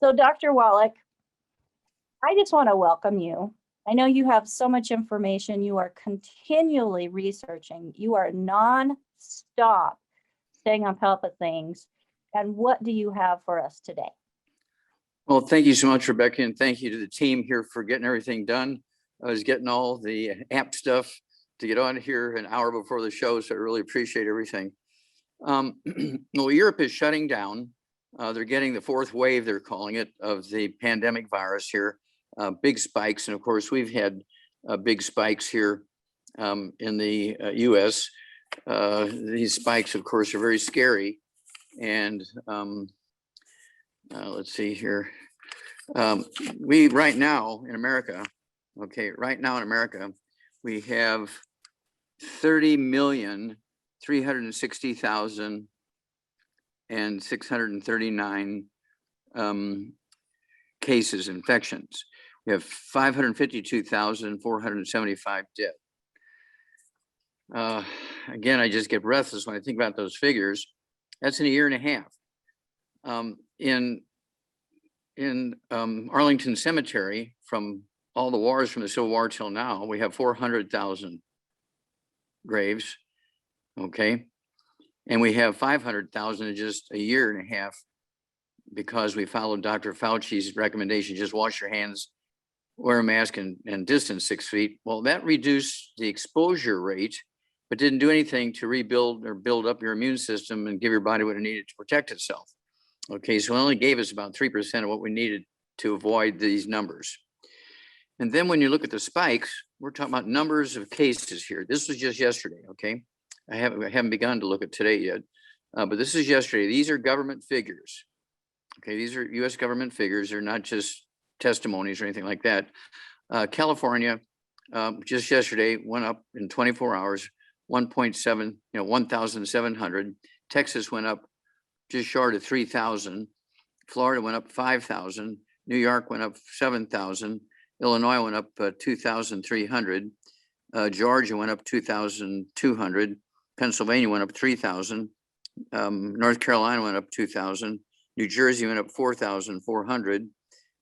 So Dr. Wallach, I just want to welcome you. I know you have so much information. You are continually researching. You are non-stop staying on top of things. And what do you have for us today? Well, thank you so much, Rebecca, and thank you to the team here for getting everything done. I was getting all the app stuff to get on here an hour before the show, so I really appreciate everything. Well, Europe is shutting down. They're getting the fourth wave, they're calling it, of the pandemic virus here. Big spikes, and of course, we've had big spikes here in the US. These spikes, of course, are very scary. And let's see here. We right now in America, we have 30,360,639 cases, infections. We have 552,475 dead. Again, I just get breathless when I think about those figures. That's in a year and a half. In Arlington Cemetery, from all the wars from the Civil War till now, we have 400,000 graves, okay? And we have 500,000 in just a year and a half because we followed Dr. Fauci's recommendation, just wash your hands, wear a mask, and distance 6 feet. Well, that reduced the exposure rate, but didn't do anything to rebuild or build up your immune system and give your body what it needed to protect itself. Okay, so it only gave us about 3% of what we needed to avoid these numbers. And then when you look at the spikes, we're talking about numbers of cases here. This was just yesterday, okay? I haven't begun to look at today yet, but this is yesterday. These are government figures. Okay, these are US government figures. They're not just testimonies or anything like that. California, just yesterday, went up in 24 hours, 1.7, 1,700. Texas went up just short of 3,000. Florida went up 5,000. New York went up 7,000. Illinois went up 2,300. Georgia went up 2,200. Pennsylvania went up 3,000. North Carolina went up 2,000. New Jersey went up 4,400.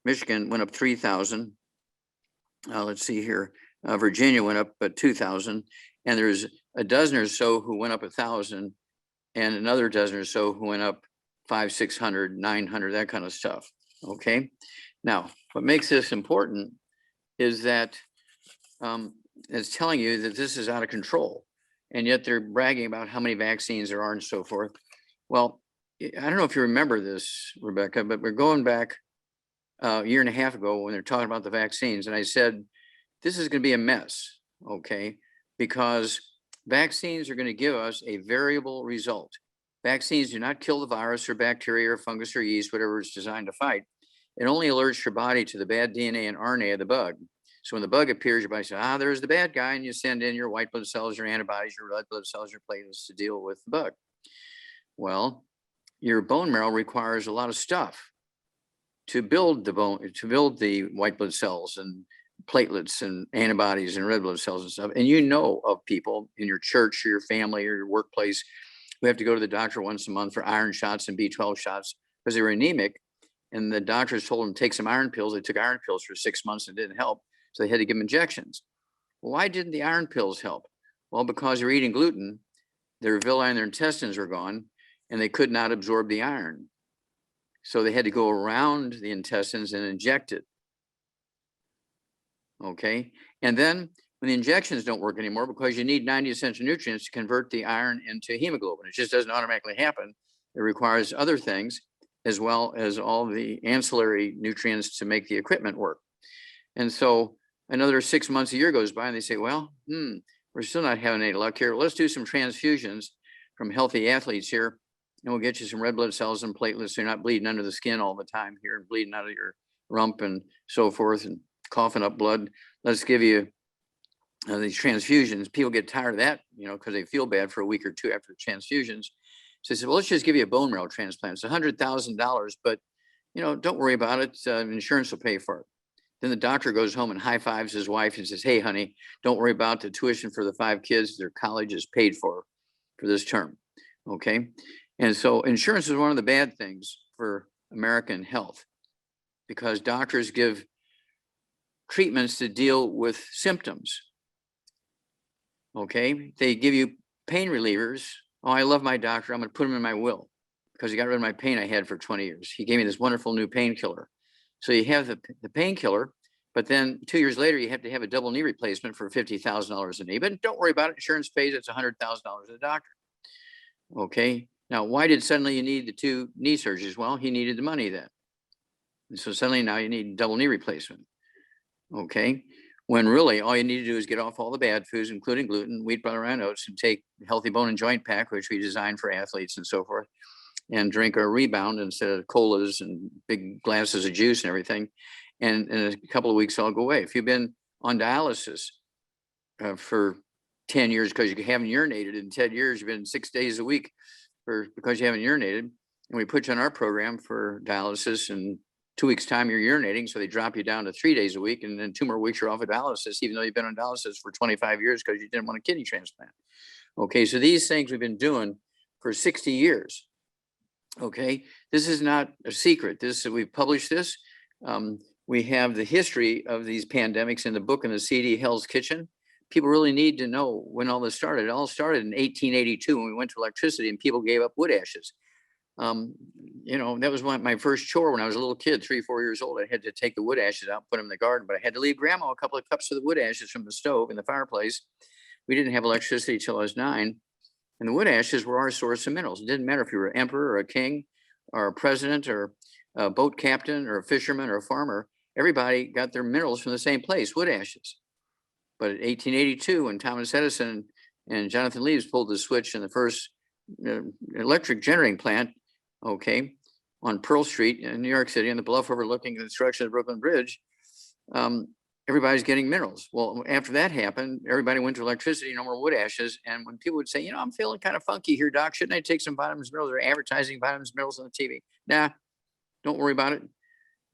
Michigan went up 3,000. Let's see here. Virginia went up 2,000. And there's a dozen or so who went up 1,000, and another dozen or so who went up 500, 600, 900, that kind of stuff. Okay. Now, what makes this important is that it's telling you that this is out of control, and yet they're bragging about how many vaccines there are and so forth. Well, I don't know if you remember this, Rebecca, but we're going back a year and a half ago when they're talking about the vaccines, and I said, this is going to be a mess, okay? Because vaccines are going to give us a variable result. Vaccines do not kill the virus or bacteria or fungus or yeast, whatever it's designed to fight. It only alerts your body to the bad DNA and RNA of the bug. So when the bug appears, your body says, there's the bad guy, and you send in your white blood cells, your antibodies, your red blood cells, your platelets to deal with the bug. Well, your bone marrow requires a lot of stuff to build the bone, to build the white blood cells and platelets and antibodies and red blood cells and stuff. And you know of people in your church or your family or your workplace who have to go to the doctor once a month for iron shots and B12 shots because they were anemic. And the doctors told them to take some iron pills. They took iron pills for 6 months and it didn't help. So they had to give them injections. Well, why didn't the iron pills help? Well, because they're eating gluten, their villi and their intestines are gone, and they could not absorb the iron. So they had to go around the intestines and inject it. Okay. And then when the injections don't work anymore, because you need 90 essential nutrients to convert the iron into hemoglobin, it just doesn't automatically happen. It requires other things as well as all the ancillary nutrients to make the equipment work. And so another 6 months, a year goes by, and they say, well, we're still not having any luck here. Let's do some transfusions from healthy athletes here, and we'll get you some red blood cells and platelets so you're not bleeding under the skin all the time here and bleeding out of your rump and so forth and coughing up blood. Let's give you these transfusions. People get tired of that, because they feel bad for a week or two after transfusions. So they said, well, let's just give you a bone marrow transplant. It's $100,000, but don't worry about it. Insurance will pay for it. Then the doctor goes home and high fives his wife and says, hey, honey, don't worry about the tuition for the 5 kids. Their college is paid for this term. Okay. And so insurance is one of the bad things for American health. because doctors give treatments to deal with symptoms. Okay, they give you pain relievers. Oh, I love my doctor. I'm going to put him in my will because he got rid of my pain I had for 20 years. He gave me this wonderful new painkiller. So you have the painkiller, but then 2 years later, you have to have a double knee replacement for $50,000 a knee. But don't worry about it. Insurance pays. It's $100,000 a doctor. Okay. Now, why did suddenly you need the 2 knee surgeries? Well, he needed the money then. And so suddenly now you need double knee replacement. Okay. When really all you need to do is get off all the bad foods, including gluten, wheat, butter, and oats, and take healthy bone and joint pack, which we designed for athletes and so forth, and drink a Rebound instead of colas and big glasses of juice and everything. And in a couple of weeks, I'll go away. If you've been on dialysis for 10 years because you haven't urinated in 10 years, you've been 6 days a week because you haven't urinated, and we put you on our program for dialysis, and 2 weeks time you're urinating, so they drop you down to 3 days a week, and then 2 more weeks you're off of dialysis, even though you've been on dialysis for 25 years because you didn't want a kidney transplant. Okay, so these things we've been doing for 60 years. Okay, this is not a secret. We've published this. We have the history of these pandemics in the book in the CD Hell's Kitchen. People really need to know when all this started. It all started in 1882 when we went to electricity and people gave up wood ashes. You know, that was my first chore when I was a little kid, 3 or 4 years old. I had to take the wood ashes out, put them in the garden, but I had to leave grandma a couple of cups of the wood ashes from the stove in the fireplace. We didn't have electricity till I was 9. And the wood ashes were our source of minerals. It didn't matter if you were an emperor or a king or a president or a boat captain or a fisherman or a farmer. Everybody got their minerals from the same place, wood ashes. But in 1882, when Thomas Edison and Jonathan Leaves pulled the switch in the first electric generating plant, okay, on Pearl Street in New York City, on the bluff overlooking the construction of the Brooklyn Bridge, everybody's getting minerals. Well, after that happened, everybody went to electricity, no more wood ashes. And when people would say, you know, I'm feeling kind of funky here, doc, shouldn't I take some vitamins, minerals? They're advertising vitamins, minerals on the TV. Nah, don't worry about it.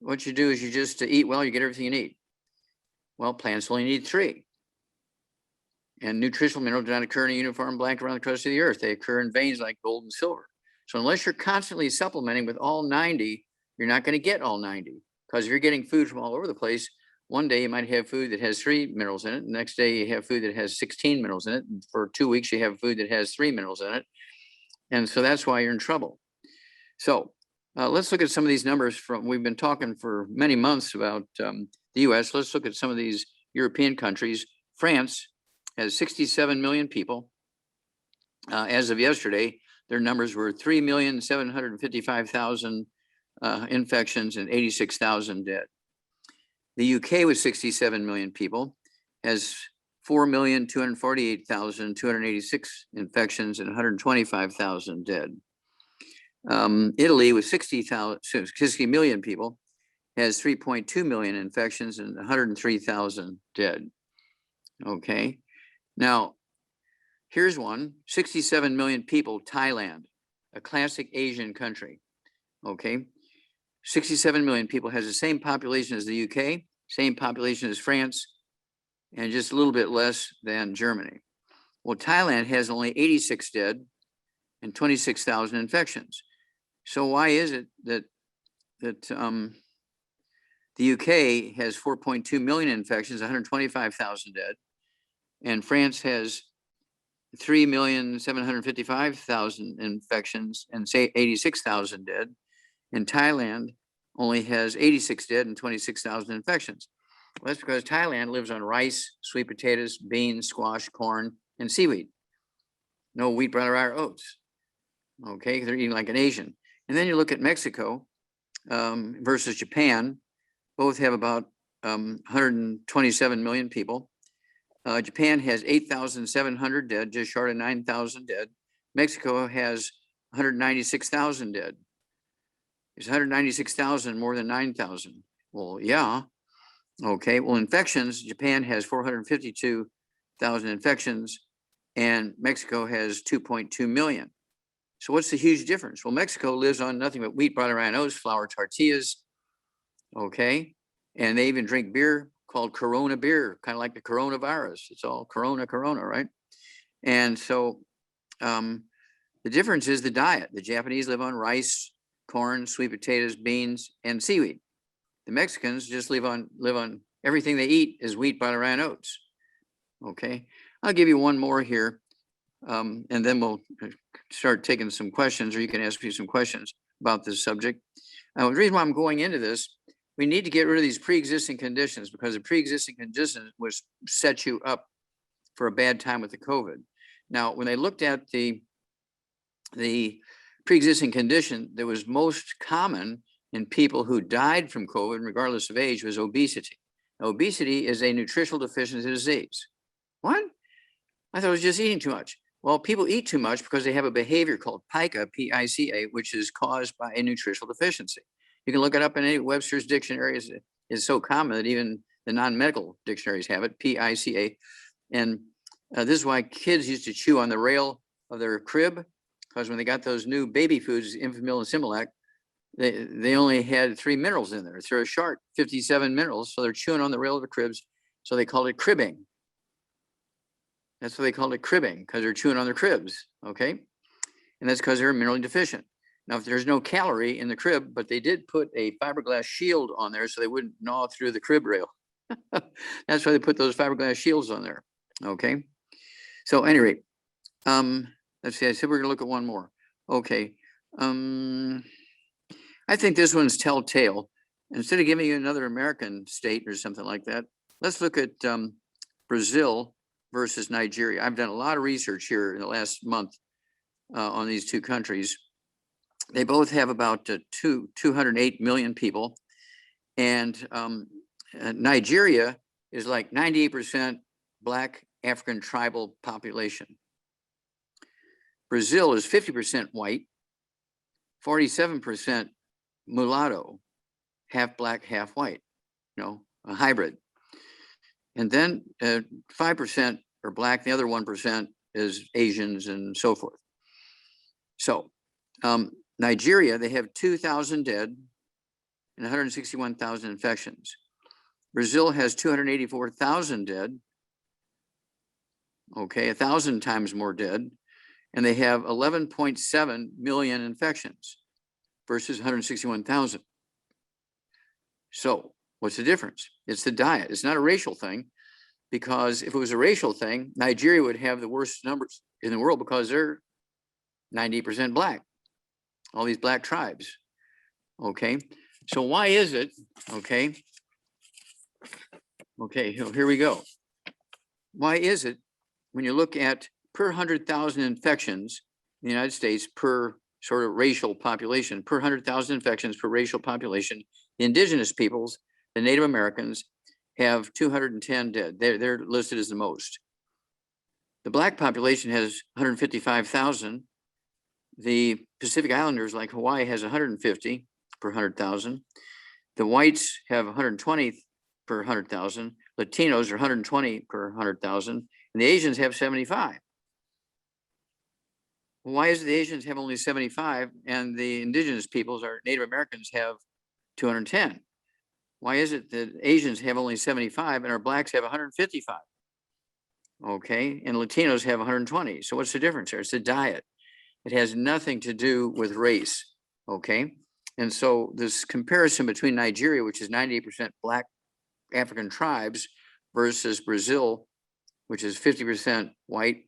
What you do is you just eat well, you get everything you need. Well, plants only need 3. And nutritional minerals do not occur in a uniform blanket around the crust of the earth. They occur in veins like gold and silver. So unless you're constantly supplementing with all 90, you're not going to get all 90. Because if you're getting food from all over the place, one day you might have food that has 3 minerals in it. The next day you have food that has 16 minerals in it. And for 2 weeks, you have food that has 3 minerals in it. And so that's why you're in trouble. So let's look at some of these numbers we've been talking for many months about the US. Let's look at some of these European countries. France has 67 million people. As of yesterday, their numbers were 3,755,000 infections and 86,000 dead. The UK with 67 million people has 4,248,286 infections and 125,000 dead. Italy with 60 million people has 3.2 million infections and 103,000 dead. Okay. Now, here's one, 67 million people, Thailand, a classic Asian country. Okay. 67 million people, has the same population as the UK, same population as France, and just a little bit less than Germany. Well, Thailand has only 86 dead and 26,000 infections. So why is it that the UK has 4.2 million infections, 125,000 dead, and France has 3,755,000 infections and say 86,000 dead, and Thailand only has 86 dead and 26,000 infections? Well, that's because Thailand lives on rice, sweet potatoes, beans, squash, corn, and seaweed. No wheat, brown, or oats. Okay, they're eating like an Asian. And then you look at Mexico versus Japan. Both have about 127 million people. Japan has 8,700 dead, just short of 9,000 dead. Mexico has 196,000 dead. Is 196,000 more than 9,000? Well, yeah. Okay, well, infections, Japan has 452,000 infections and Mexico has 2.2 million. So what's the huge difference? Well, Mexico lives on nothing but wheat, brown, and oats, flour, tortillas. Okay, and they even drink beer called Corona beer, kind of like the coronavirus. It's all Corona, right? And so the difference is the diet. The Japanese live on rice, corn, sweet potatoes, beans, and seaweed. The Mexicans just live on everything they eat is wheat, butter, and oats. Okay, I'll give you one more here, and then we'll start taking some questions, or you can ask me some questions about this subject. The reason why I'm going into this, we need to get rid of these pre-existing conditions, because the pre-existing conditions was set you up for a bad time with the COVID. Now, when they looked at the pre-existing condition that was most common in people who died from COVID, regardless of age, was obesity. Now, obesity is a nutritional deficiency disease. What? I thought it was just eating too much. Well, people eat too much because they have a behavior called pica, P-I-C-A, which is caused by a nutritional deficiency. You can look it up in any Webster's dictionary. It's so common that even the non-medical dictionaries have it, P-I-C-A. And this is why kids used to chew on the rail of their crib, because when they got those new baby foods, Infamil and Similac, they only had 3 minerals in there. They're a sharp 57 minerals, so they're chewing on the rail of the cribs. So they called it cribbing. That's why they called it cribbing, because they're chewing on their cribs, okay? And that's because they're minerally deficient. Now, if there's no calorie in the crib, but they did put a fiberglass shield on there so they wouldn't gnaw through the crib rail. That's why they put those fiberglass shields on there, okay? So at any rate, let's see, I said we're gonna look at one more. Okay, I think this one's telltale. Instead of giving you another American state or something like that, let's look at Brazil versus Nigeria. I've done a lot of research here in the last month on these two countries. They both have about 208 million people. And Nigeria is like 98% Black African tribal population. Brazil is 50% white, 47% mulatto, half black, half white, a hybrid. And then 5% are black, the other 1% is Asians and so forth. So Nigeria, they have 2,000 dead and 161,000 infections. Brazil has 284,000 dead, okay, 1,000 times more dead, and they have 11.7 million infections versus 161,000. So what's the difference? It's the diet. It's not a racial thing, because if it was a racial thing, Nigeria would have the worst numbers in the world because they're 90% black, all these black tribes. Okay, so why is it? Okay, here we go. Why is it when you look at per 100,000 infections in the United States per sort of racial population, per 100,000 infections per racial population, the indigenous peoples, the Native Americans, have 210 dead. They're listed as the most. The black population has 155,000. The Pacific Islanders, like Hawaii, has 150 per 100,000. The whites have 120 per 100,000. Latinos are 120 per 100,000. And the Asians have 75. Why is it the Asians have only 75 and the indigenous peoples, our Native Americans, have 210? Why is it that Asians have only 75 and our blacks have 155? Okay, and Latinos have 120. So what's the difference there? It's the diet. It has nothing to do with race, okay? And so this comparison between Nigeria, which is 98% black African tribes, versus Brazil, which is 50% white,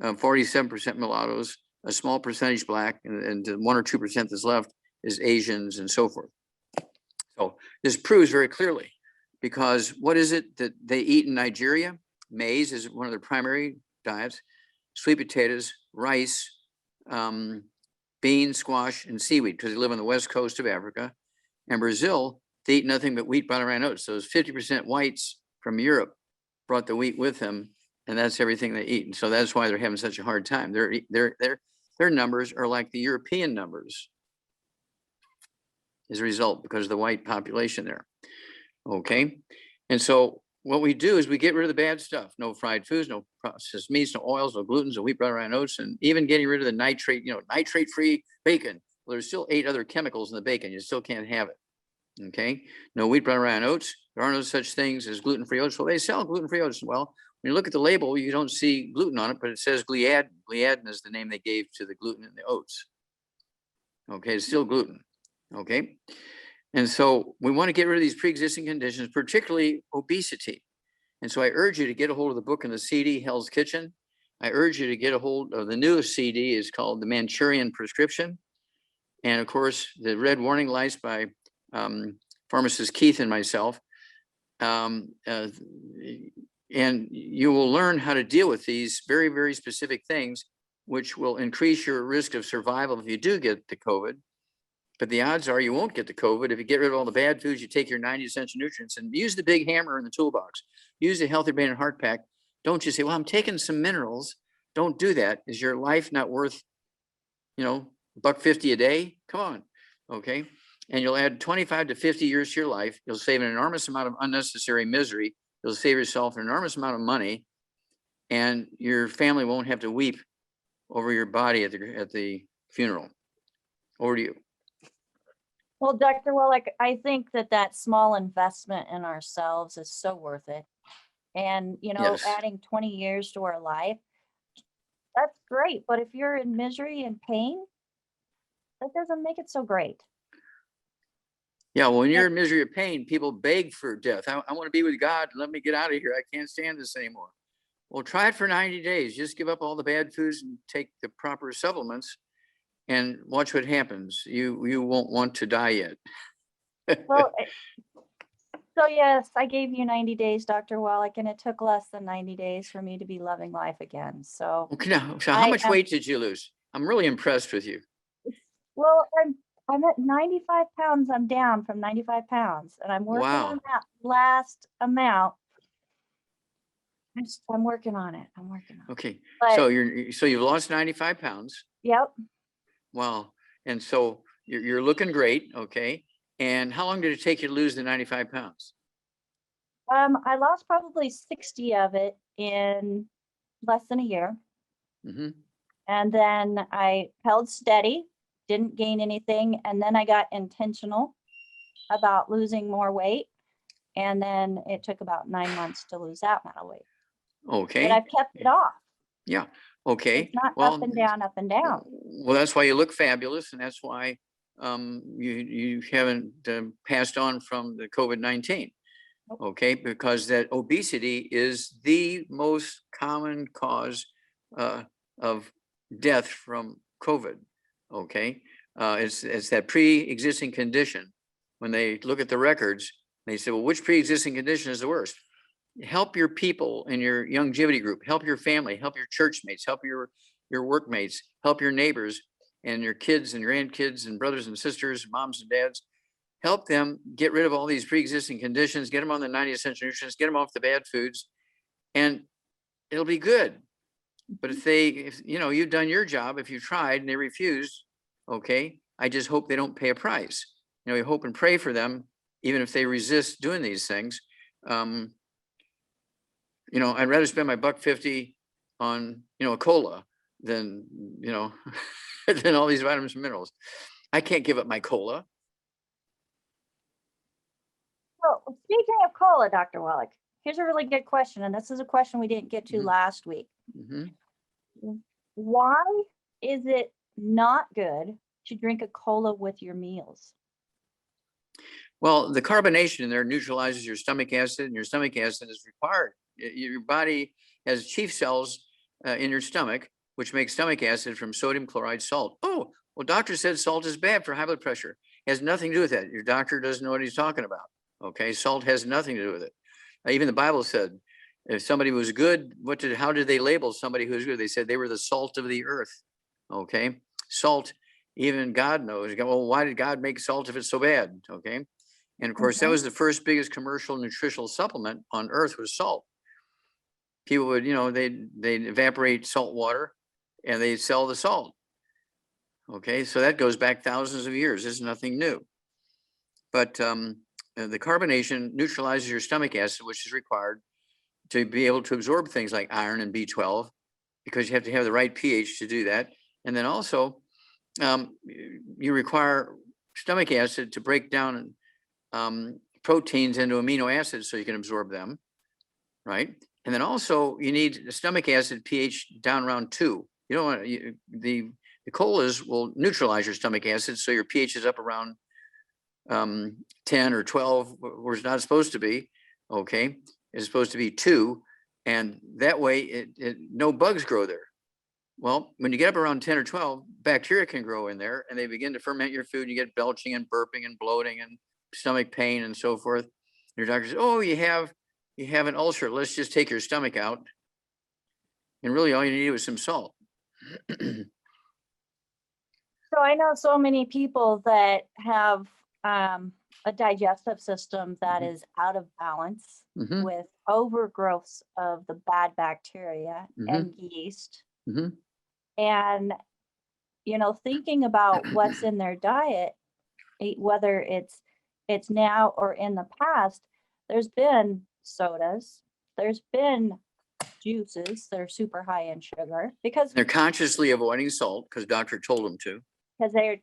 47% mulattoes, a small percentage black, and 1 or 2% that's left is Asians and so forth. So this proves very clearly, because what is it that they eat in Nigeria? Maize is one of their primary diets, sweet potatoes, rice, beans, squash, and seaweed, because they live on the west coast of Africa. And Brazil, they eat nothing but wheat, butter, and oats. Those 50% whites from Europe brought the wheat with them, and that's everything they eat. And so that's why they're having such a hard time. Their numbers are like the European numbers as a result, because of the white population there. Okay, and so what we do is we get rid of the bad stuff. No fried foods, no processed meats, no oils, no glutens, no wheat, butter, and oats, and even getting rid of the nitrate, nitrate-free bacon. Well, there's still 8 other chemicals in the bacon. You still can't have it. Okay, no wheat, butter, and oats. There are no such things as gluten-free oats. Well, they sell gluten-free oats. Well, when you look at the label, you don't see gluten on it, but it says gliadin. Gliadin is the name they gave to the gluten in the oats. Okay, it's still gluten. Okay, And so we want to get rid of these pre-existing conditions, particularly obesity. And so I urge you to get a hold of the book in the CD, Hell's Kitchen. I urge you to get a hold of the newest CD, is called The Manchurian Prescription. And of course, the Red Warning Lights by pharmacist Keith and myself. And you will learn how to deal with these very, very specific things, which will increase your risk of survival if you do get the COVID. But the odds are you won't get the COVID if you get rid of all the bad foods, you take your 90 essential nutrients and use the big hammer in the toolbox. Use the Healthy Brain and Heart Pack. Don't just say, well, I'm taking some minerals. Don't do that. Is your life not worth, $1.50 a day? Come on. Okay. And you'll add 25 to 50 years to your life. You'll save an enormous amount of unnecessary misery. You'll save yourself an enormous amount of money, and your family won't have to weep over your body at the funeral. Over to you. Well, Dr. Wallach, I think that small investment in ourselves is so worth it. And, Yes. adding 20 years to our life, that's great. But if you're in misery and pain, that doesn't make it so great. Yeah, when you're in misery or pain, people beg for death. I want to be with God. Let me get out of here. I can't stand this anymore. Well, try it for 90 days. Just give up all the bad foods and take the proper supplements and watch what happens. You won't want to die yet. Well, so yes, I gave you 90 days, Dr. Wallach, and it took less than 90 days for me to be loving life again. So, Okay, now, so how much weight did you lose? I'm really impressed with you. Well, I'm at 95 pounds. I'm down from 95 pounds, and I'm working on that last amount. I'm working on it. Okay. But, so you've lost 95 pounds. Yep. Wow. And so you're looking great. Okay. And how long did it take you to lose the 95 pounds? I lost probably 60 of it in less than a year. Mm-hmm. And then I held steady, didn't gain anything. And then I got intentional about losing more weight. And then it took about 9 months to lose that amount of weight. Okay. But I've kept it off. Yeah. Okay. It's not up and down, up and down. Well, that's why you look fabulous. And that's why you haven't passed on from the COVID-19. Nope. Okay. Because that obesity is the most common cause of death from COVID. Okay. It's that pre-existing condition. When they look at the records, they say, well, which pre-existing condition is the worst? Help your people in your longevity group, help your family, help your church mates, help your workmates, help your neighbors and your kids and grandkids and brothers and sisters, moms and dads. Help them get rid of all these pre-existing conditions, get them on the 90 essential nutrients, get them off the bad foods, and it'll be good. But if you've done your job, if you tried and they refused, okay, I just hope they don't pay a price. You hope and pray for them, even if they resist doing these things. I'd rather spend my $1.50 on, a cola than, than all these vitamins and minerals. I can't give up my cola. Well, speaking of cola, Dr. Wallach, here's a really good question. And this is a question we didn't get to last week. Mm-hmm. Why is it not good to drink a cola with your meals? Well, the carbonation in there neutralizes your stomach acid, and your stomach acid is required. Your body has chief cells in your stomach, which make stomach acid from sodium chloride salt. Oh, well, doctor said salt is bad for high blood pressure. It has nothing to do with that. Your doctor doesn't know what he's talking about. Okay, salt has nothing to do with it. Even the Bible said, if somebody was good, how did they label somebody who was good? They said they were the salt of the earth. Okay, salt, even God knows. Well, why did God make salt if it's so bad? Okay, and of course, that was the first biggest commercial nutritional supplement on earth was salt. People would, they'd evaporate salt water and they sell the salt. Okay, so that goes back thousands of years. It's nothing new. But the carbonation neutralizes your stomach acid, which is required to be able to absorb things like iron and B12, because you have to have the right pH to do that. And then also, you require stomach acid to break down proteins into amino acids so you can absorb them, right? And then also you need the stomach acid pH down around 2. You don't want the colas will neutralize your stomach acid, so your pH is up around 10 or 12, where it's not supposed to be, okay? It's supposed to be 2, and that way no bugs grow there. Well, when you get up around 10 or 12, bacteria can grow in there and they begin to ferment your food. You get belching and burping and bloating and stomach pain and so forth. Your doctor says, oh, you have an ulcer. Let's just take your stomach out. And really all you need was some salt. So I know so many people that have a digestive system that Mhm. is out of balance Mhm. with overgrowths of the bad bacteria and yeast. Mhm. And, thinking about what's in their diet, whether it's now or in the past, there's been sodas, there's been juices that are super high in sugar because They're consciously avoiding salt because doctor told them to. they're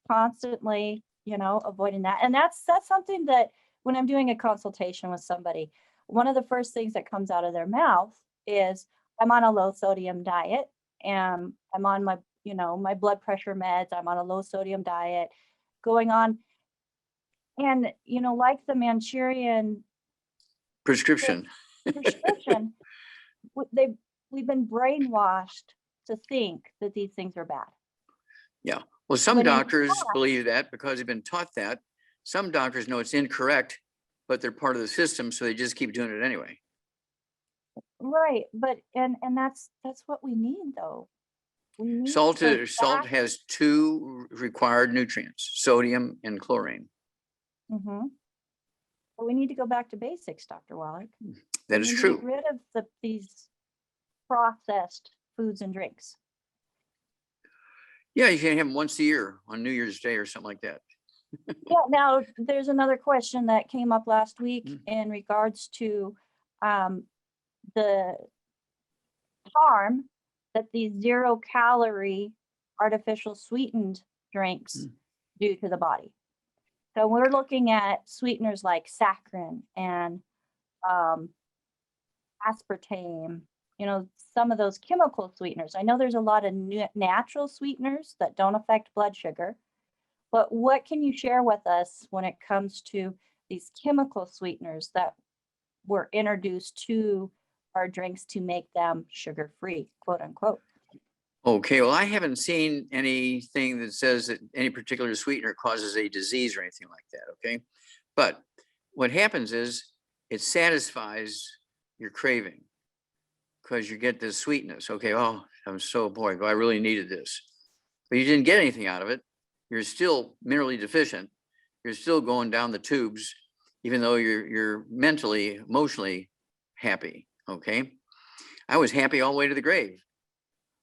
constantly avoiding that. And that's something that when I'm doing a consultation with somebody, one of the first things that comes out of their mouth is, I'm on a low sodium diet and I'm on my my blood pressure meds, I'm on a low sodium diet going on. And like the Manchurian Prescription. prescription, we've been brainwashed to think that these things are bad. Yeah. Well, some When in doctors fact- believe that because they've been taught that. Some doctors know it's incorrect, but they're part of the system, so they just keep doing it anyway. Right, but and that's what we need though. We need Salt the has 2 required nutrients, sodium and chlorine. Mhm. But we need to go back to basics, Dr. Wallach. That We is need to true. get rid of these processed foods and drinks. Yeah, you can have them once a year on New Year's Day or something like that. Yeah, now there's another question that came up last week Mm. in regards to the harm that these 0-calorie artificial sweetened drinks do to the body. So we're looking at sweeteners like saccharin and aspartame, some of those chemical sweeteners. I know there's a lot of natural sweeteners that don't affect blood sugar, but what can you share with us when it comes to these chemical sweeteners that were introduced to our drinks to make them sugar-free, quote unquote? Okay, well, I haven't seen anything that says that any particular sweetener causes a disease or anything like that, okay? But what happens is it satisfies your craving because you get this sweetness. Okay, oh, boy, I really needed this. But you didn't get anything out of it. You're still minerally deficient. You're still going down the tubes, even though you're mentally, emotionally happy, okay? I was happy all the way to the grave.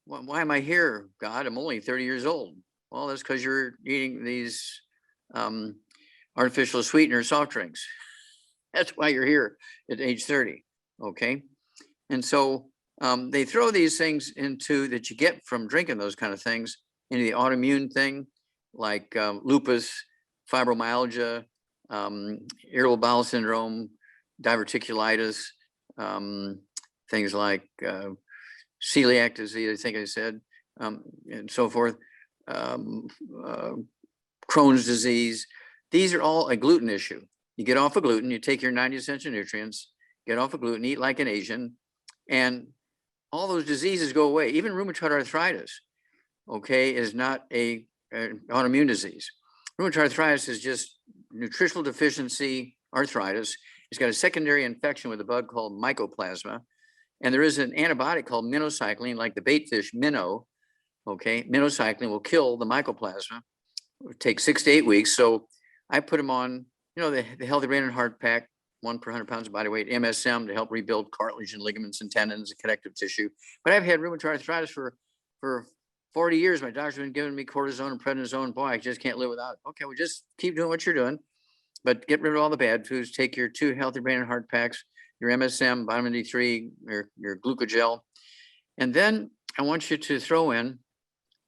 Why am I here, God? I'm only 30 years old. Well, that's because you're eating these artificial sweetener soft drinks. That's why you're here at age 30, okay? And so they throw these things into that you get from drinking those kind of things into the autoimmune thing, like lupus, fibromyalgia, irritable bowel syndrome, diverticulitis, things like celiac disease, I think I said, and so forth, Crohn's disease. These are all a gluten issue. You get off of gluten, you take your 90 essential nutrients, get off of gluten, eat like an Asian, and all those diseases go away. Even rheumatoid arthritis, okay, is not an autoimmune disease. Rheumatoid arthritis is just nutritional deficiency arthritis. It's got a secondary infection with a bug called mycoplasma. And there is an antibiotic called minocycline, like the bait fish minnow. Okay, minocycline will kill the mycoplasma. It would take 6 to 8 weeks. So I put them on, the Healthy Brain and Heart Pack, 1 per 100 pounds of body weight, MSM, to help rebuild cartilage and ligaments and tendons and connective tissue. But I've had rheumatoid arthritis for 40 years. My doctor's been giving me cortisone and prednisone. Boy, I just can't live without it. Okay, well, just keep doing what you're doing, but get rid of all the bad foods. Take your 2 Healthy Brain and Heart Packs, your MSM, vitamin D3, your glucogel. And then I want you to throw in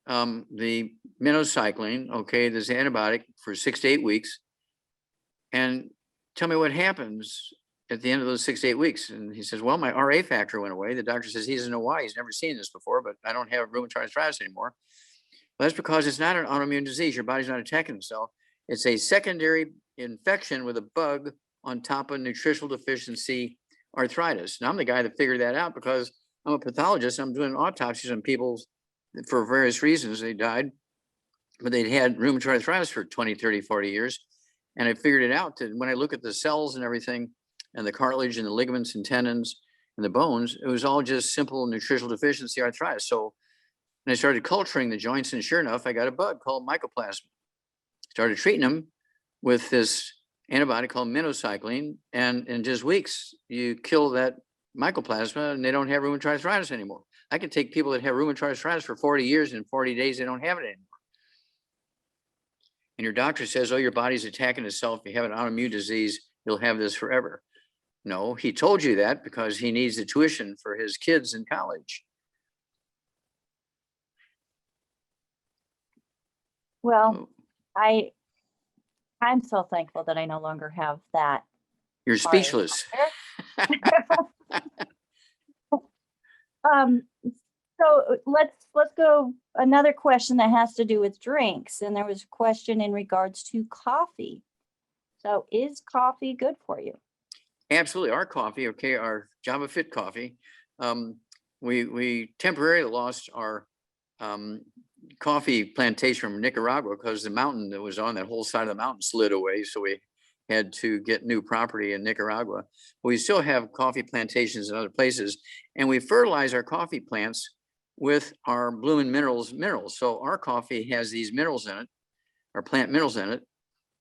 the minocycline, okay, this antibiotic for 6 to 8 weeks. And tell me what happens at the end of those 6 to 8 weeks. And he says, well, my RA factor went away. The doctor says he doesn't know why. He's never seen this before, but I don't have rheumatoid arthritis anymore. Well, that's because it's not an autoimmune disease. Your body's not attacking itself. It's a secondary infection with a bug on top of nutritional deficiency arthritis. Now I'm the guy that figured that out because I'm a pathologist. I'm doing autopsies on people for various reasons. They died, but they'd had rheumatoid arthritis for 20, 30, 40 years. And I figured it out that when I look at the cells and everything, and the cartilage and the ligaments and tendons and the bones, it was all just simple nutritional deficiency arthritis. So when I started culturing the joints, and sure enough, I got a bug called mycoplasma. Started treating them with this antibiotic called minocycline, and in just weeks, you kill that mycoplasma and they don't have rheumatoid arthritis anymore. I can take people that have rheumatoid arthritis for 40 years, and in 40 days, they don't have it anymore. And your doctor says, oh, your body's attacking itself. You have an autoimmune disease, you'll have this forever. No, he told you that because he needs the tuition for his kids in college. Well, I'm so thankful that I no longer have that. You're speechless. So let's go another question that has to do with drinks. And there was a question in regards to coffee. So is coffee good for you? Absolutely. Our coffee, okay, our Java Fit coffee, we temporarily lost our coffee plantation from Nicaragua because the mountain that was on that whole side of the mountain slid away. So we had to get new property in Nicaragua. We still have coffee plantations in other places, and we fertilize our coffee plants with our Bloomin' Minerals minerals. So our coffee has these minerals in it, our plant minerals in it,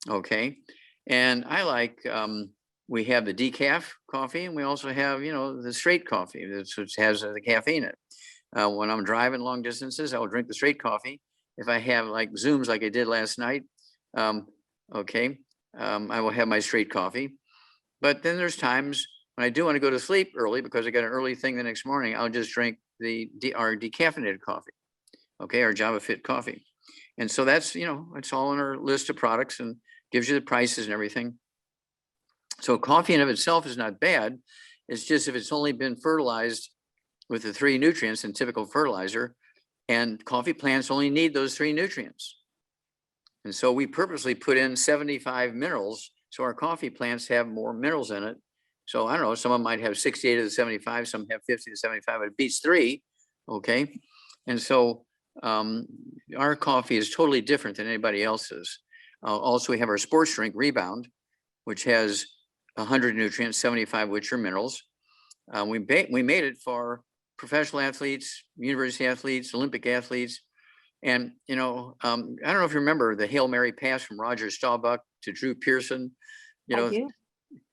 okay? And I like, we have the decaf coffee, and we also have, you know, the straight coffee, which has the caffeine in it. When I'm driving long distances, I will drink the straight coffee. If I have like Zooms like I did last night, okay, I will have my straight coffee. But then there's times when I do want to go to sleep early because I got an early thing the next morning, I'll just drink our decaffeinated coffee, okay, our Java Fit coffee. And so that's, you know, it's all in our list of products and gives you the prices and everything. So coffee in of itself is not bad. It's just if it's only been fertilized with the 3 nutrients in typical fertilizer, and coffee plants only need those 3 nutrients. And so we purposely put in 75 minerals, so our coffee plants have more minerals in it. So I don't know, some of them might have 68 of the 75, some have 50 to 75, but it beats 3, okay? And so our coffee is totally different than anybody else's. Also, we have our sports drink Rebound, which has 100 nutrients, 75 which are minerals. We made it for professional athletes, university athletes, Olympic athletes. And, you know, I don't know if you remember the Hail Mary pass from Roger Staubach to Drew Pearson. You know,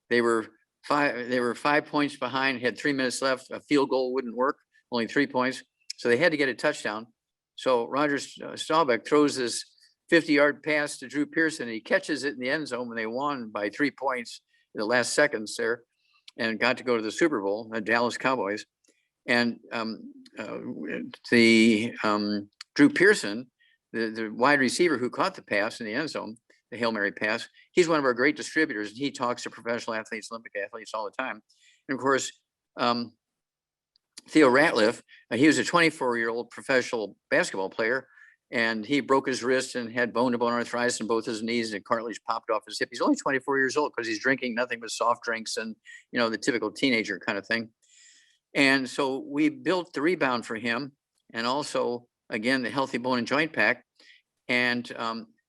they were 5 points behind, had 3 minutes left. A field goal wouldn't work, only 3 points. So they had to get a touchdown. So Roger Staubach throws this 50-yard pass to Drew Pearson. And he catches it in the end zone when they won by 3 points in the last seconds there and got to go to the Super Bowl, the Dallas Cowboys. And Drew Pearson, the wide receiver who caught the pass in the end zone, the Hail Mary pass, he's one of our great distributors. And he talks to professional athletes, Olympic athletes all the time. And of course, Theo Ratliff, he was a 24-year-old professional basketball player, and he broke his wrist and had bone-to-bone arthritis in both his knees, and cartilage popped off his hip. He's only 24 years old because he's drinking nothing but soft drinks and, you know, the typical teenager kind of thing. And so we built the Rebound for him, and also, again, the Healthy Bone and Joint Pack. And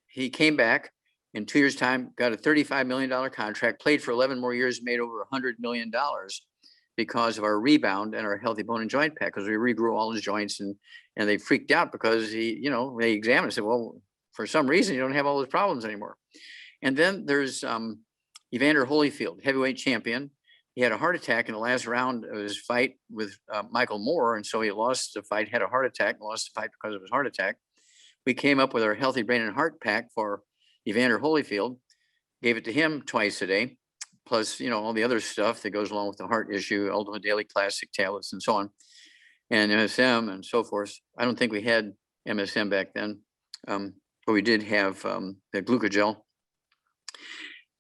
he came back in 2 years' time, got a $35 million contract, played for 11 more years, made over $100 million because of our Rebound and our Healthy Bone and Joint Pack, because we regrew all his joints, and they freaked out because he, you know, they examined and said, well, for some reason, you don't have all those problems anymore. And then there's Evander Holyfield, heavyweight champion. He had a heart attack in the last round of his fight with Michael Moore. And so he lost the fight, had a heart attack, lost the fight because of his heart attack. We came up with our Healthy Brain and Heart Pack for Evander Holyfield, gave it to him twice a day, plus, you know, all the other stuff that goes along with the heart issue, Ultimate Daily Classic tablets and so on, and MSM and so forth. I don't think we had MSM back then, but we did have the glucogel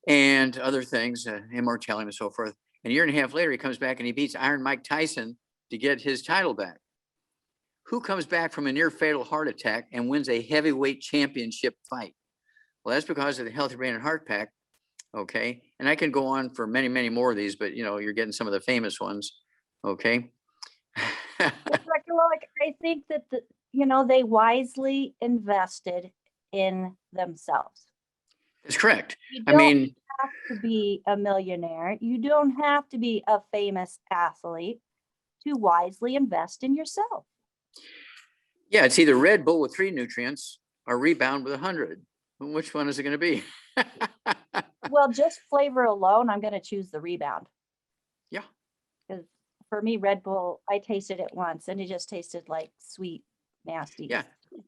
and other things, immortalium and so forth. And a year and a half later, he comes back and he beats Iron Mike Tyson to get his title back. Who comes back from a near fatal heart attack and wins a heavyweight championship fight? Well, that's because of the Healthy Brain and Heart Pack. Okay. And I can go on for many, many more of these, but you're getting some of the famous ones. Okay. Well, Dr. Wallach, I think that they wisely invested in themselves. That's correct. You I don't mean, have to be a millionaire. You don't have to be a famous athlete to wisely invest in yourself. yeah, it's either Red Bull with 3 nutrients or Rebound with 100. Which one is it going to be? Well, just flavor alone, I'm going to choose the Rebound. Yeah. Because for me, Red Bull, I tasted it once and it just tasted like sweet, nasty. Yeah.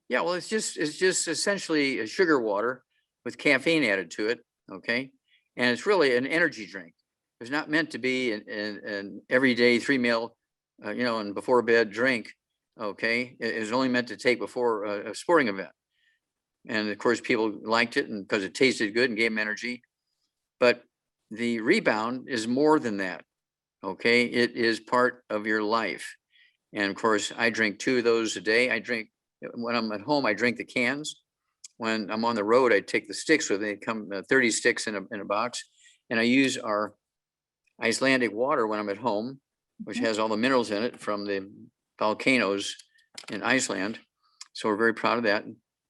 Yeah. Well, it's just essentially a sugar water with caffeine added to it. Okay. And it's really an energy drink. It's not meant to be an everyday 3-meal, and before bed drink. Okay. It is only meant to take before a sporting event. And of course, people liked it and because it tasted good and gave them energy. But the Rebound is more than that. Okay. It is part of your life. And of course, I drink 2 of those a day. When I'm at home, I drink the cans. When I'm on the road, I take the sticks with me. They come 30 sticks in a box. And I use our Icelandic water when I'm at home, which has all the minerals in it from the volcanoes in Iceland. So we're very proud of that.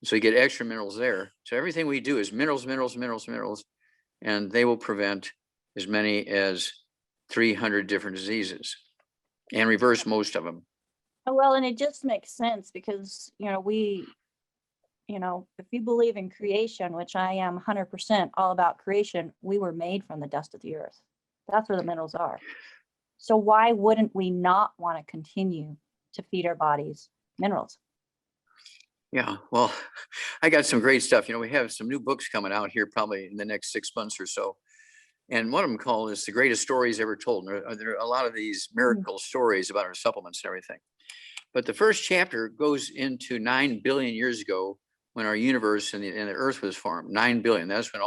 So you get extra minerals there. So everything we do is minerals, minerals, minerals, minerals, and they will prevent as many as 300 different diseases and reverse most of them. Well, and it just makes sense because, if you believe in creation, which I am 100% all about creation, we were made from the dust of the earth. That's where the minerals are. So why wouldn't we not want to continue to feed our bodies minerals? Yeah, well, I got some great stuff. We have some new books coming out here probably in the next 6 months or so. And one of them called is The Greatest Stories Ever Told. And there are a lot of these miracle stories about our supplements and everything. But the first chapter goes into 9 billion years ago when our universe and the earth was formed. 9 billion. That's when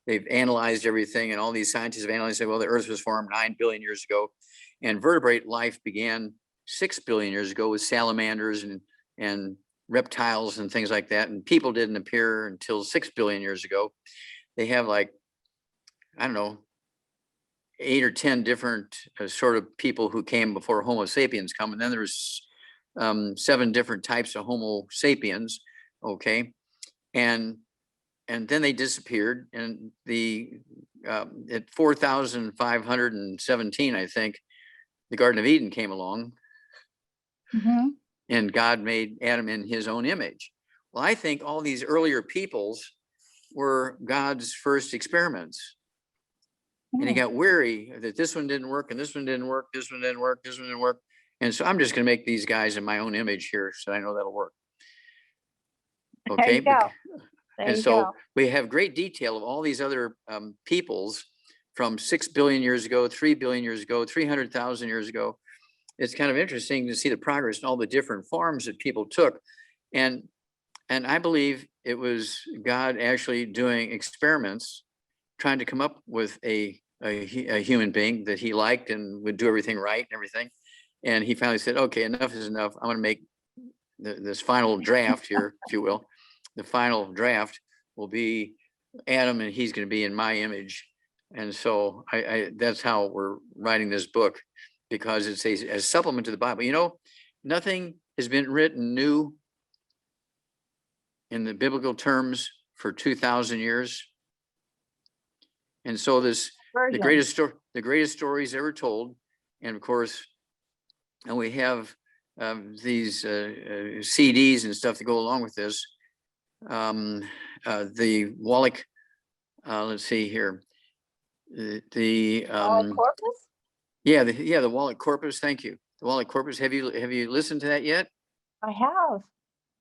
they've analyzed everything and all these scientists have analyzed it. Well, the earth was formed 9 billion years ago. And vertebrate life began 6 billion years ago with salamanders and reptiles and things like that. And people didn't appear until 6 billion years ago. They have 8 or 10 different sort of people who came before Homo sapiens come. And then there's 7 different types of Homo sapiens. Okay. And then they disappeared. And at 4,517, I think, the Garden of Eden came along. Mm-hmm. And God made Adam in his own image. Well, I think all these earlier peoples were God's first experiments. And he got weary that this one didn't work and this one didn't work, this one didn't work, this one didn't work. And so I'm just going to make these guys in my own image here so I know that'll work. Okay. And so we have great detail of all these other peoples from 6 billion years ago, 3 billion years ago, 300,000 years ago. It's kind of interesting to see the progress and all the different forms that people took. And I believe it was God actually doing experiments, trying to come up with a human being that he liked and would do everything right and everything. And he finally said, okay, enough is enough. I'm going to make this final draft here, if you will. The final draft will be Adam, and he's going to be in my image. And so that's how we're writing this book, because it's a supplement to the Bible. Nothing has been written new in the biblical terms for 2,000 years. And so the greatest stories ever told. And of course, and we have these CDs and stuff that go along with this. The Wallach, let's see here. The corpus? Yeah, the Wallach corpus. Thank you. The Wallach corpus. Have you listened to that yet? I have.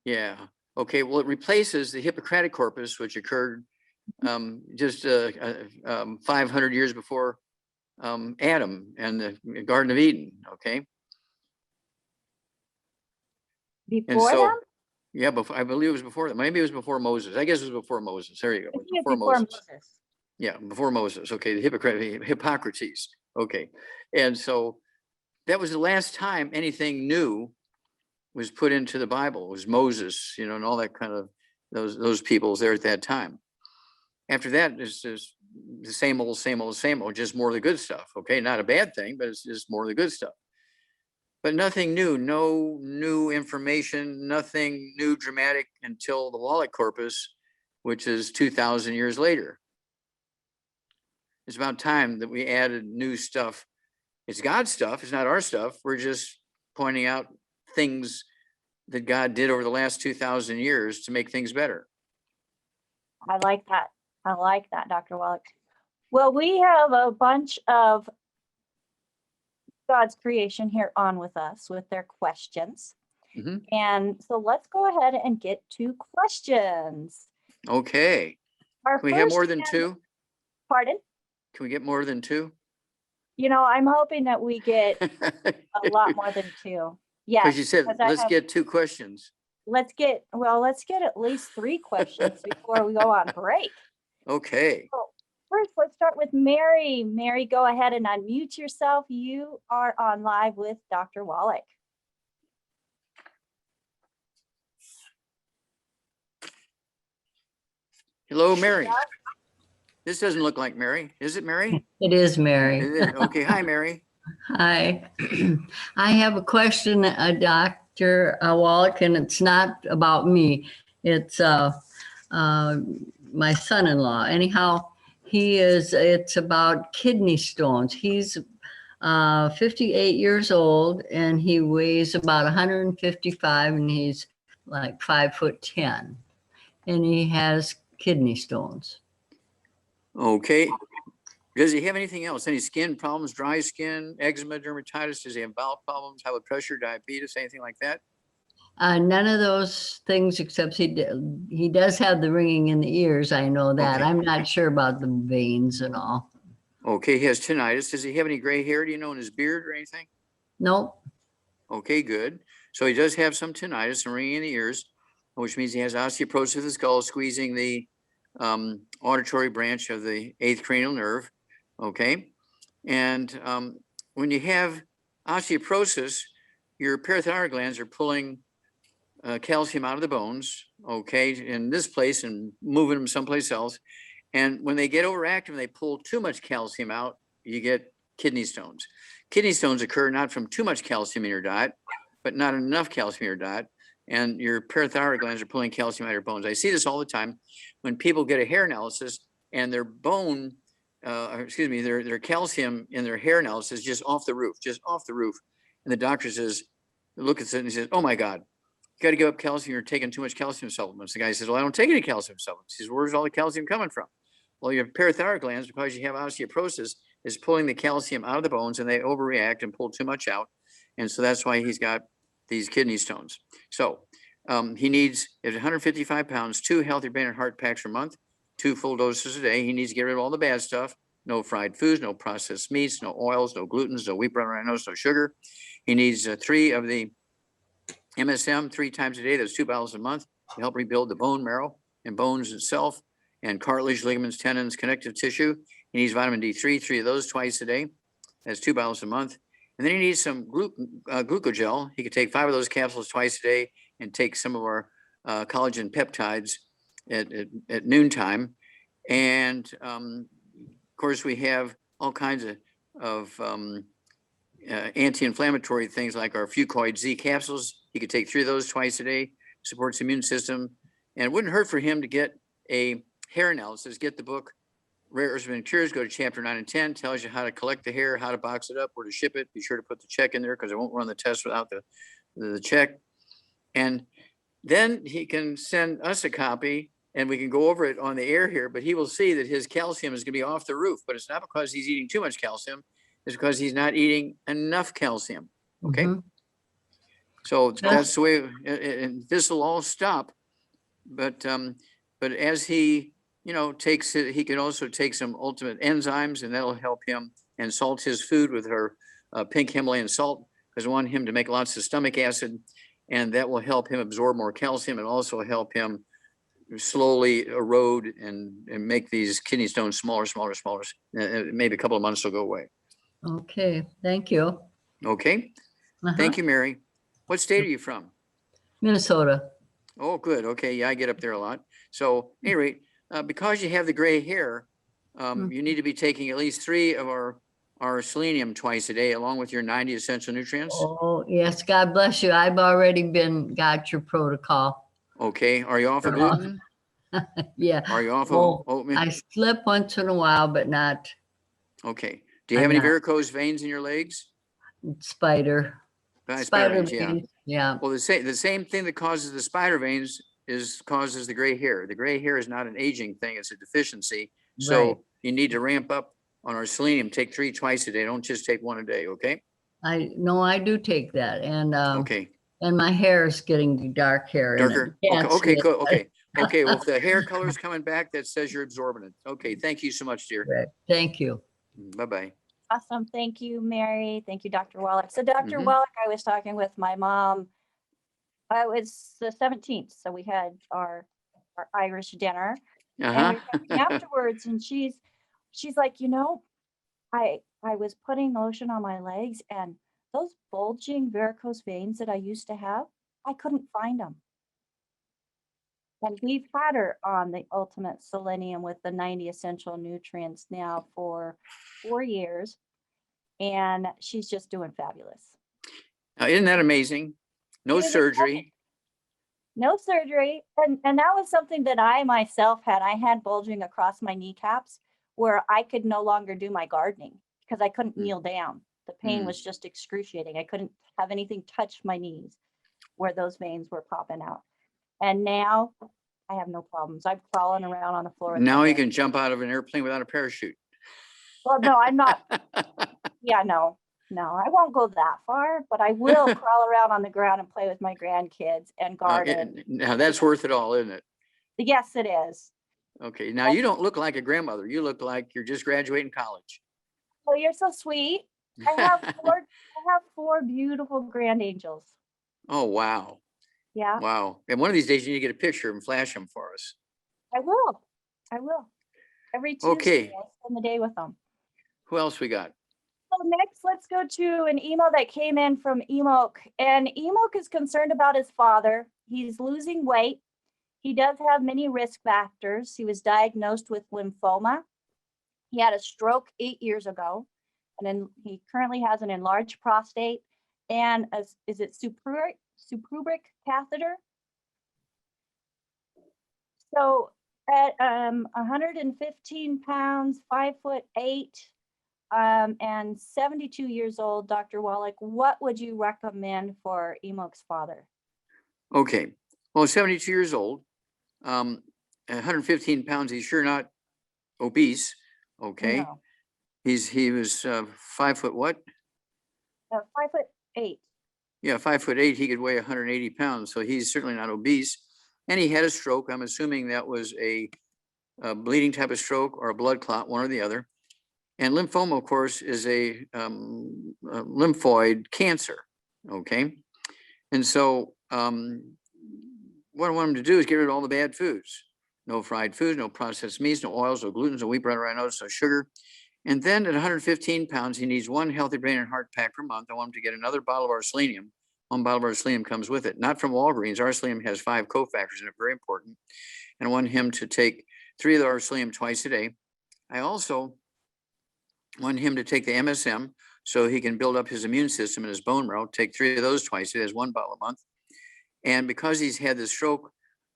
Yeah. Okay. Well, it replaces the Hippocratic corpus, which occurred just 500 years before Adam and the Garden of Eden. Okay. Before them? Yeah, I believe it was before that. Maybe it was before Moses. I guess it was before Moses. There you go. Before Moses. Yeah, before Moses. Okay, the Hippocrates. Okay, and so that was the last time anything new was put into the Bible. It was Moses, and all that kind of those peoples there at that time. After that, it's just the same old, just more of the good stuff. Okay, not a bad thing, but it's just more of the good stuff. But nothing new, no new information, nothing new dramatic until the Wallach corpus, which is 2,000 years later. It's about time that we added new stuff. It's God's stuff, it's not our stuff. We're just pointing out things that God did over the last 2,000 years to make things better. I like that. I like that, Dr. Wallach. Well, we have a bunch of God's creation here on with us with their questions. Mhm. And so let's go ahead and get to questions. Okay. Our Can we have first more than one- two? Pardon? Can we get more than two? You know, I'm hoping that we get a lot more than two. Yes. Because you said, because I let's have- get two questions. let's get at least 3 questions before we go on break. Okay. So first, let's start with Mary. Mary, go ahead and unmute yourself. You are on live with Dr. Wallach. Hello, Mary. This doesn't look like Mary. Is it Mary? It is Mary. Is it? Okay. Hi, Mary. Hi. I have a question, Dr. Wallach, and it's not about me. It's my son-in-law. Anyhow, it's about kidney stones. He's 58 years old and he weighs about 155 and he's like 5'10", and he has kidney stones. Okay. Does he have anything else? Any skin problems, dry skin, eczema, dermatitis? Does he have bowel problems, high blood pressure, diabetes, anything like that? None of those things, except he does have the ringing in the ears. I know that. Okay. I'm not sure about the veins and all. Okay. He has tinnitus. Does he have any gray hair? Do you know, in his beard or anything? Nope. Okay, good. So he does have some tinnitus and ringing in the ears, which means he has osteoporosis of the skull, squeezing the auditory branch of the 8th cranial nerve. Okay. And when you have osteoporosis, your parathyroid glands are pulling calcium out of the bones, okay, in this place and moving them someplace else. And when they get overactive and they pull too much calcium out, you get kidney stones. Kidney stones occur not from too much calcium in your diet, but not enough calcium in your diet. And your parathyroid glands are pulling calcium out of your bones. I see this all the time when people get a hair analysis and their bone, their calcium in their hair analysis just off the roof. And the doctor says, looks at it and he says, oh my God, you got to give up calcium. You're taking too much calcium supplements. The guy says, well, I don't take any calcium supplements. He says, where's all the calcium coming from? Well, your parathyroid glands, because you have osteoporosis, is pulling the calcium out of the bones and they overreact and pull too much out. And so that's why he's got these kidney stones. So he needs, at 155 pounds, 2 healthy brain and heart packs per month, 2 full doses a day. He needs to get rid of all the bad stuff. No fried foods, no processed meats, no oils, no glutens, no wheat, brown rice, no sugar. He needs 3 of the MSM 3 times a day. That's 2 bottles a month to help rebuild the bone marrow and bones itself, and cartilage, ligaments, tendons, connective tissue. He needs vitamin D3, 3 of those twice a day. That's 2 bottles a month. And then he needs some glucogel. He could take 5 of those capsules twice a day and take some of our collagen peptides at noontime. And of course, we have all kinds of anti-inflammatory things like our Fucoid Z capsules. He could take 3 of those twice a day, supports the immune system. And it wouldn't hurt for him to get a hair analysis, get the book, Rare Earths and Cures, go to chapter 9 and 10, tells you how to collect the hair, how to box it up, where to ship it. Be sure to put the check in there because it won't run the test without the check. And then he can send us a copy and we can go over it on the air here, but he will see that his calcium is going to be off the roof, but it's not because he's eating too much calcium. It's because he's not eating enough calcium. Okay. Mhm. So that's the way, and this will all stop. But as he, takes it, he can also take some ultimate enzymes and that'll help him, and salt his food with her pink Himalayan salt, because I want him to make lots of stomach acid, and that will help him absorb more calcium and also help him slowly erode and make these kidney stones smaller. Maybe a couple of months will go away. Okay, thank you. Okay. Thank you, Mary. What state are you from? Minnesota. Oh, good. Okay. Yeah, I get up there a lot. So at any rate, because you have the gray hair, Mm. you need to be taking at least 3 of our selenium twice a day, along with your 90 essential nutrients. Oh, yes, God bless you. I've already got your protocol. Okay, are you off of gluten? Yeah. Are you off of Oh, oatmeal? I slip once in a while, but not Okay. Do you have I'm any not. varicose veins in your legs? Spider. Spider veins, yeah. veins. Yeah. Well, the same thing that causes the spider veins causes the gray hair. The gray hair is not an aging thing; it's a deficiency. So Right. you need to ramp up on our selenium. Take 3 twice a day. Don't just take 1 a day. Okay. I do take that, Okay. and my hair is getting dark hair in it. Darker. You Okay. can't see Okay. it, Cool. but- Okay. Okay. Well, if the hair color is coming back, that says you're absorbent it. Okay. Thank you so much, dear. Right. Thank you. Bye bye. Awesome. Thank you, Mary. Thank you, Dr. Wallach. So Dr. Mhm. Wallach, I was talking with my mom. It was the 17th. So we had our Irish dinner and we were talking afterwards, and she's like, I was putting lotion on my legs, and those bulging varicose veins that I used to have, I couldn't find them. And we've had her on the Ultimate Selenium with the 90 essential nutrients now for 4 years, and she's just doing fabulous. Now, isn't that amazing? No It is surgery. No surgery. And that was something that I myself had. I had bulging across my kneecaps where I could no longer do my gardening because I couldn't kneel down. The pain was just excruciating. I couldn't have anything touch my knees where those veins were popping out. And now I have no problems. I'm crawling around on the floor. with Now my you legs. can jump out of an airplane without a parachute. Well, no, I'm not. Yeah, no, I won't go that far, but I will crawl around on the ground and play with my grandkids and garden. Now that's worth it all, isn't it? Yes, it is. Okay. Now you don't look like a grandmother. You look like you're just graduating college. Oh, you're so sweet. I have 4 beautiful grand angels. Oh, wow. Yeah, Wow. And one of these days you need to get a picture and flash them for us. I will. Every Tuesday, Okay. I'll spend the day with them. Who else we got? So next, let's go to an email that came in from Emok. And Emok is concerned about his father. He's losing weight. He does have many risk factors. He was diagnosed with lymphoma. He had a stroke 8 years ago. And then he currently has an enlarged prostate and is it suprapubic catheter? So at 115 pounds, 5'8", and 72 years old, Dr. Wallach, what would you recommend for Emok's father? Okay. Well, 72 years old, 115 pounds. He's sure not obese. Okay. No. He was 5 foot what? 5'8". Yeah, 5'8". He could weigh 180 pounds. So he's certainly not obese. And he had a stroke. I'm assuming that was a bleeding type of stroke or a blood clot, one or the other. And lymphoma, of course, is a lymphoid cancer. Okay. And so what I want him to do is get rid of all the bad foods. No fried foods, no processed meats, no oils, no gluten, no wheat bread, rhinos, no sugar. And then at 115 pounds, he needs 1 healthy brain and heart pack per month. I want him to get another bottle of our selenium. 1 bottle of our selenium comes with it, not from Walgreens. Our selenium has 5 cofactors in it, very important. And I want him to take 3 of our selenium twice a day. I also want him to take the MSM so he can build up his immune system and his bone marrow. Take 3 of those twice a day. That's 1 bottle a month. And because he's had the stroke,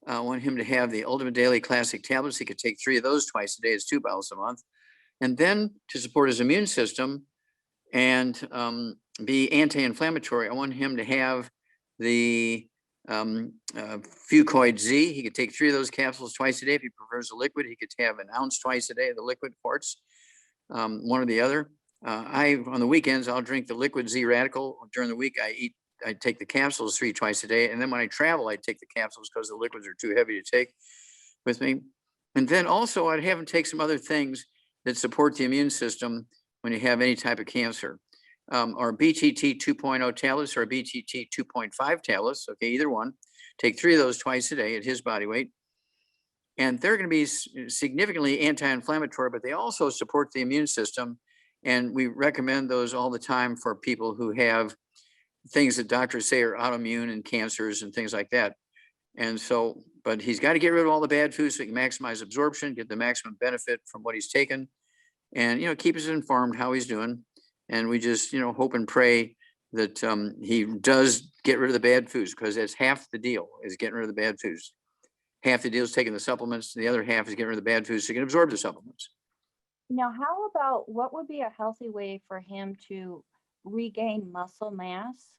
I want him to have the Ultimate Daily Classic tablets. He could take 3 of those twice a day. It's 2 bottles a month. And then to support his immune system and be anti-inflammatory, I want him to have the Fucoid Z. He could take 3 of those capsules twice a day. If he prefers the liquid, he could have an ounce twice a day of the liquid quartz, one or the other. On the weekends, I'll drink the liquid Z Radical. During the week, I take the capsules 3 twice a day. And then when I travel, I take the capsules because the liquids are too heavy to take with me. And then also I'd have him take some other things that support the immune system when you have any type of cancer. Our BTT 2.0 tablets or BTT 2.5 tablets, okay, either one. Take 3 of those twice a day at his body weight. And they're going to be significantly anti-inflammatory, but they also support the immune system. And we recommend those all the time for people who have things that doctors say are autoimmune and cancers and things like that. And so, but he's got to get rid of all the bad foods so he can maximize absorption, get the maximum benefit from what he's taken, and, keep us informed how he's doing. And we just, hope and pray that he does get rid of the bad foods, because that's half the deal, is getting rid of the bad foods. Half the deal is taking the supplements, and the other half is getting rid of the bad foods so he can absorb the supplements. Now, how about what would be a healthy way for him to regain muscle mass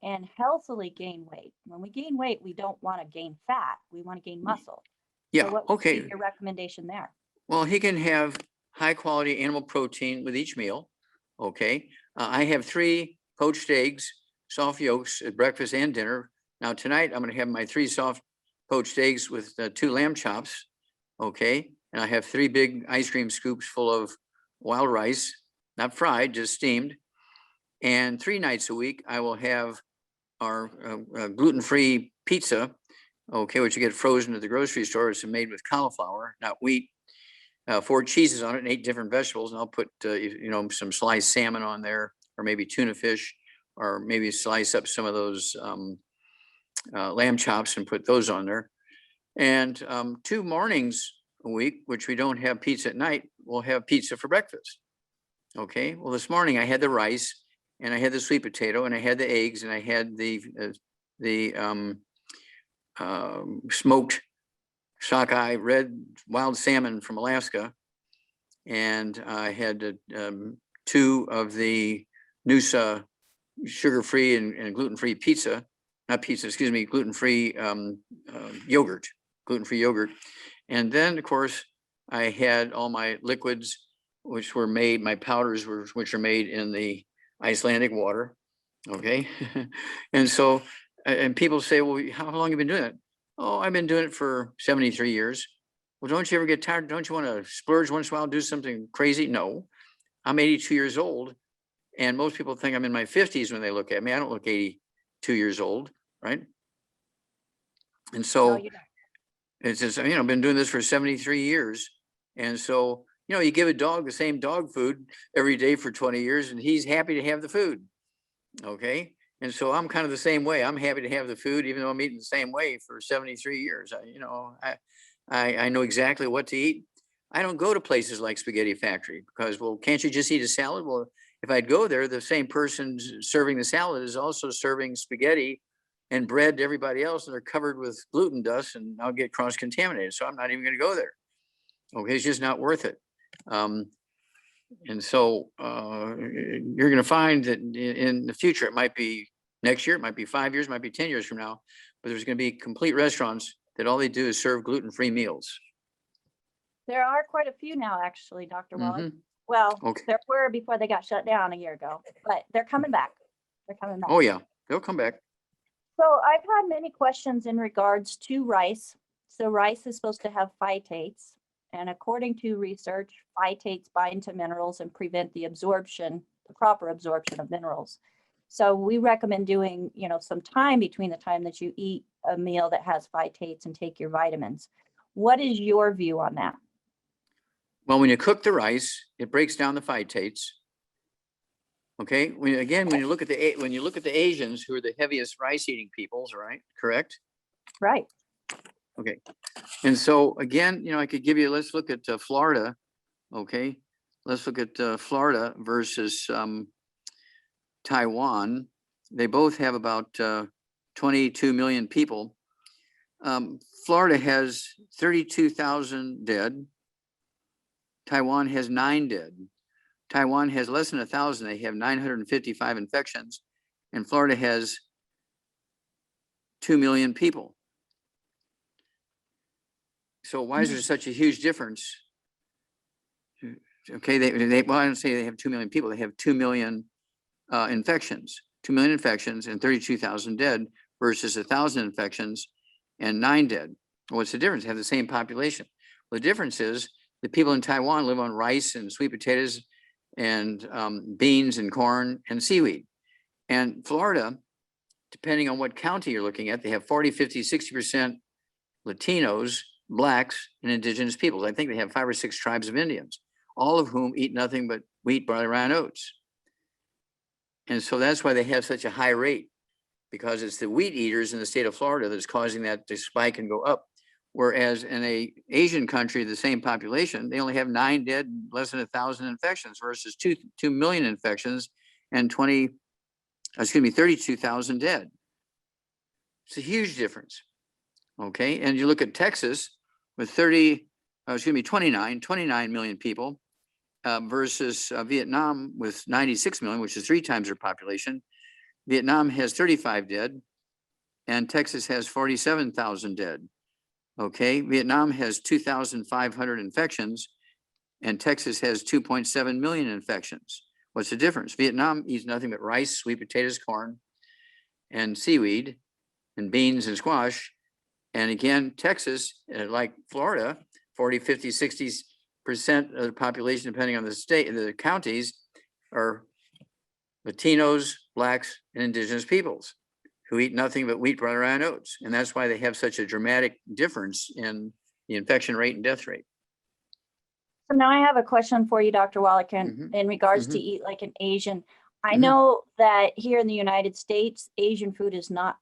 and healthily gain weight? When we gain weight, we don't want to gain fat. We want to gain muscle. Yeah, So what would okay. be your recommendation there? Well, he can have high quality animal protein with each meal. Okay. I have 3 poached eggs, soft yolks at breakfast and dinner. Now tonight I'm going to have my 3 soft poached eggs with 2 lamb chops. Okay. And I have 3 big ice cream scoops full of wild rice, not fried, just steamed. And 3 nights a week, I will have our gluten-free pizza, okay, which you get frozen at the grocery store. It's made with cauliflower, not wheat. 4 cheeses on it and 8 different vegetables. And I'll put, some sliced salmon on there, or maybe tuna fish, or maybe slice up some of those lamb chops and put those on there. And 2 mornings a week, which we don't have pizza at night, we'll have pizza for breakfast. Okay. Well, this morning I had the rice, and I had the sweet potato, and I had the eggs, and I had the smoked sockeye red wild salmon from Alaska, and I had 2 of the Noosa sugar-free and gluten-free pizza, not pizza, excuse me, gluten-free yogurt, and then of course I had all my liquids, which were made, my powders which are made in the Icelandic water. Okay. And so, and people say, well, how long have you been doing it? Oh, I've been doing it for 73 years. Well, don't you ever get tired? Don't you want to splurge once in a while, do something crazy? No, I'm 82 years old. And most people think I'm in my 50s when they look at me. I don't look 82 years old, right? And so it's just, been doing this for 73 years. And so, you give a dog the same dog food every day for 20 years, and he's happy to have the food. Okay. And so I'm kind of the same way. I'm happy to have the food, even though I'm eating the same way for 73 years. I know exactly what to eat. I don't go to places like Spaghetti Factory because, well, can't you just eat a salad? Well, if I'd go there, the same person serving the salad is also serving spaghetti and bread to everybody else, and they're covered with gluten dust, and I'll get cross-contaminated. So I'm not even going to go there. Okay. It's just not worth it. And so you're going to find that in the future, it might be next year, it might be 5 years, it might be 10 years from now, but there's going to be complete restaurants that all they do is serve gluten-free meals. There are quite a few now, actually, Dr. Wallach. Mm-hmm. Well, okay. There were before they got shut down a year ago, but they're coming back. They're coming back. Oh, yeah, they'll come back. So I've had many questions in regards to rice. So rice is supposed to have phytates. And according to research, phytates bind to minerals and prevent the proper absorption of minerals. So we recommend doing, some time between the time that you eat a meal that has phytates and take your vitamins. What is your view on that? Well, when you cook the rice, it breaks down the phytates. Okay. When you look at the Asians, who are the heaviest rice eating peoples, right? Correct? Right. Okay. And so again, I could give you, let's look at Florida. Okay. Let's look at Florida versus Taiwan. They both have about 22 million people. Florida has 32,000 dead. Taiwan has 9 dead. Taiwan has less than 1,000. They have 955 infections. And Florida has 2 million people. So why is there such a huge difference? Okay, well, I don't say they have 2 million people. They have 2 million infections, 2 million infections and 32,000 dead versus 1,000 infections and 9 dead. What's the difference? They have the same population. Well, the difference is the people in Taiwan live on rice and sweet potatoes and beans and corn and seaweed. And Florida, depending on what county you're looking at, they have 40, 50, 60% Latinos, Blacks, and indigenous peoples. I think they have 5 or 6 tribes of Indians, all of whom eat nothing but wheat, barley, rye, and oats. And so that's why they have such a high rate, because it's the wheat eaters in the state of Florida that's causing that to spike and go up. Whereas in a Asian country, the same population, they only have 9 dead, and less than 1,000 infections versus 2 million infections and 32,000 dead. It's a huge difference. Okay, and you look at Texas with 29 million people versus Vietnam with 96 million, which is 3 times their population. Vietnam has 35 dead, and Texas has 47,000 dead. Okay, Vietnam has 2,500 infections, and Texas has 2.7 million infections. What's the difference? Vietnam eats nothing but rice, sweet potatoes, corn, and seaweed, and beans and squash. And again, Texas, like Florida, 40, 50, 60% of the population, depending on the state, the counties, are Latinos, Blacks, and Indigenous peoples who eat nothing but wheat, rye, and oats. And that's why they have such a dramatic difference in the infection rate and death rate. So now I have a question for you, Dr. Wallach, in regards to eat like an Asian. I know that here in the United States, Asian food is not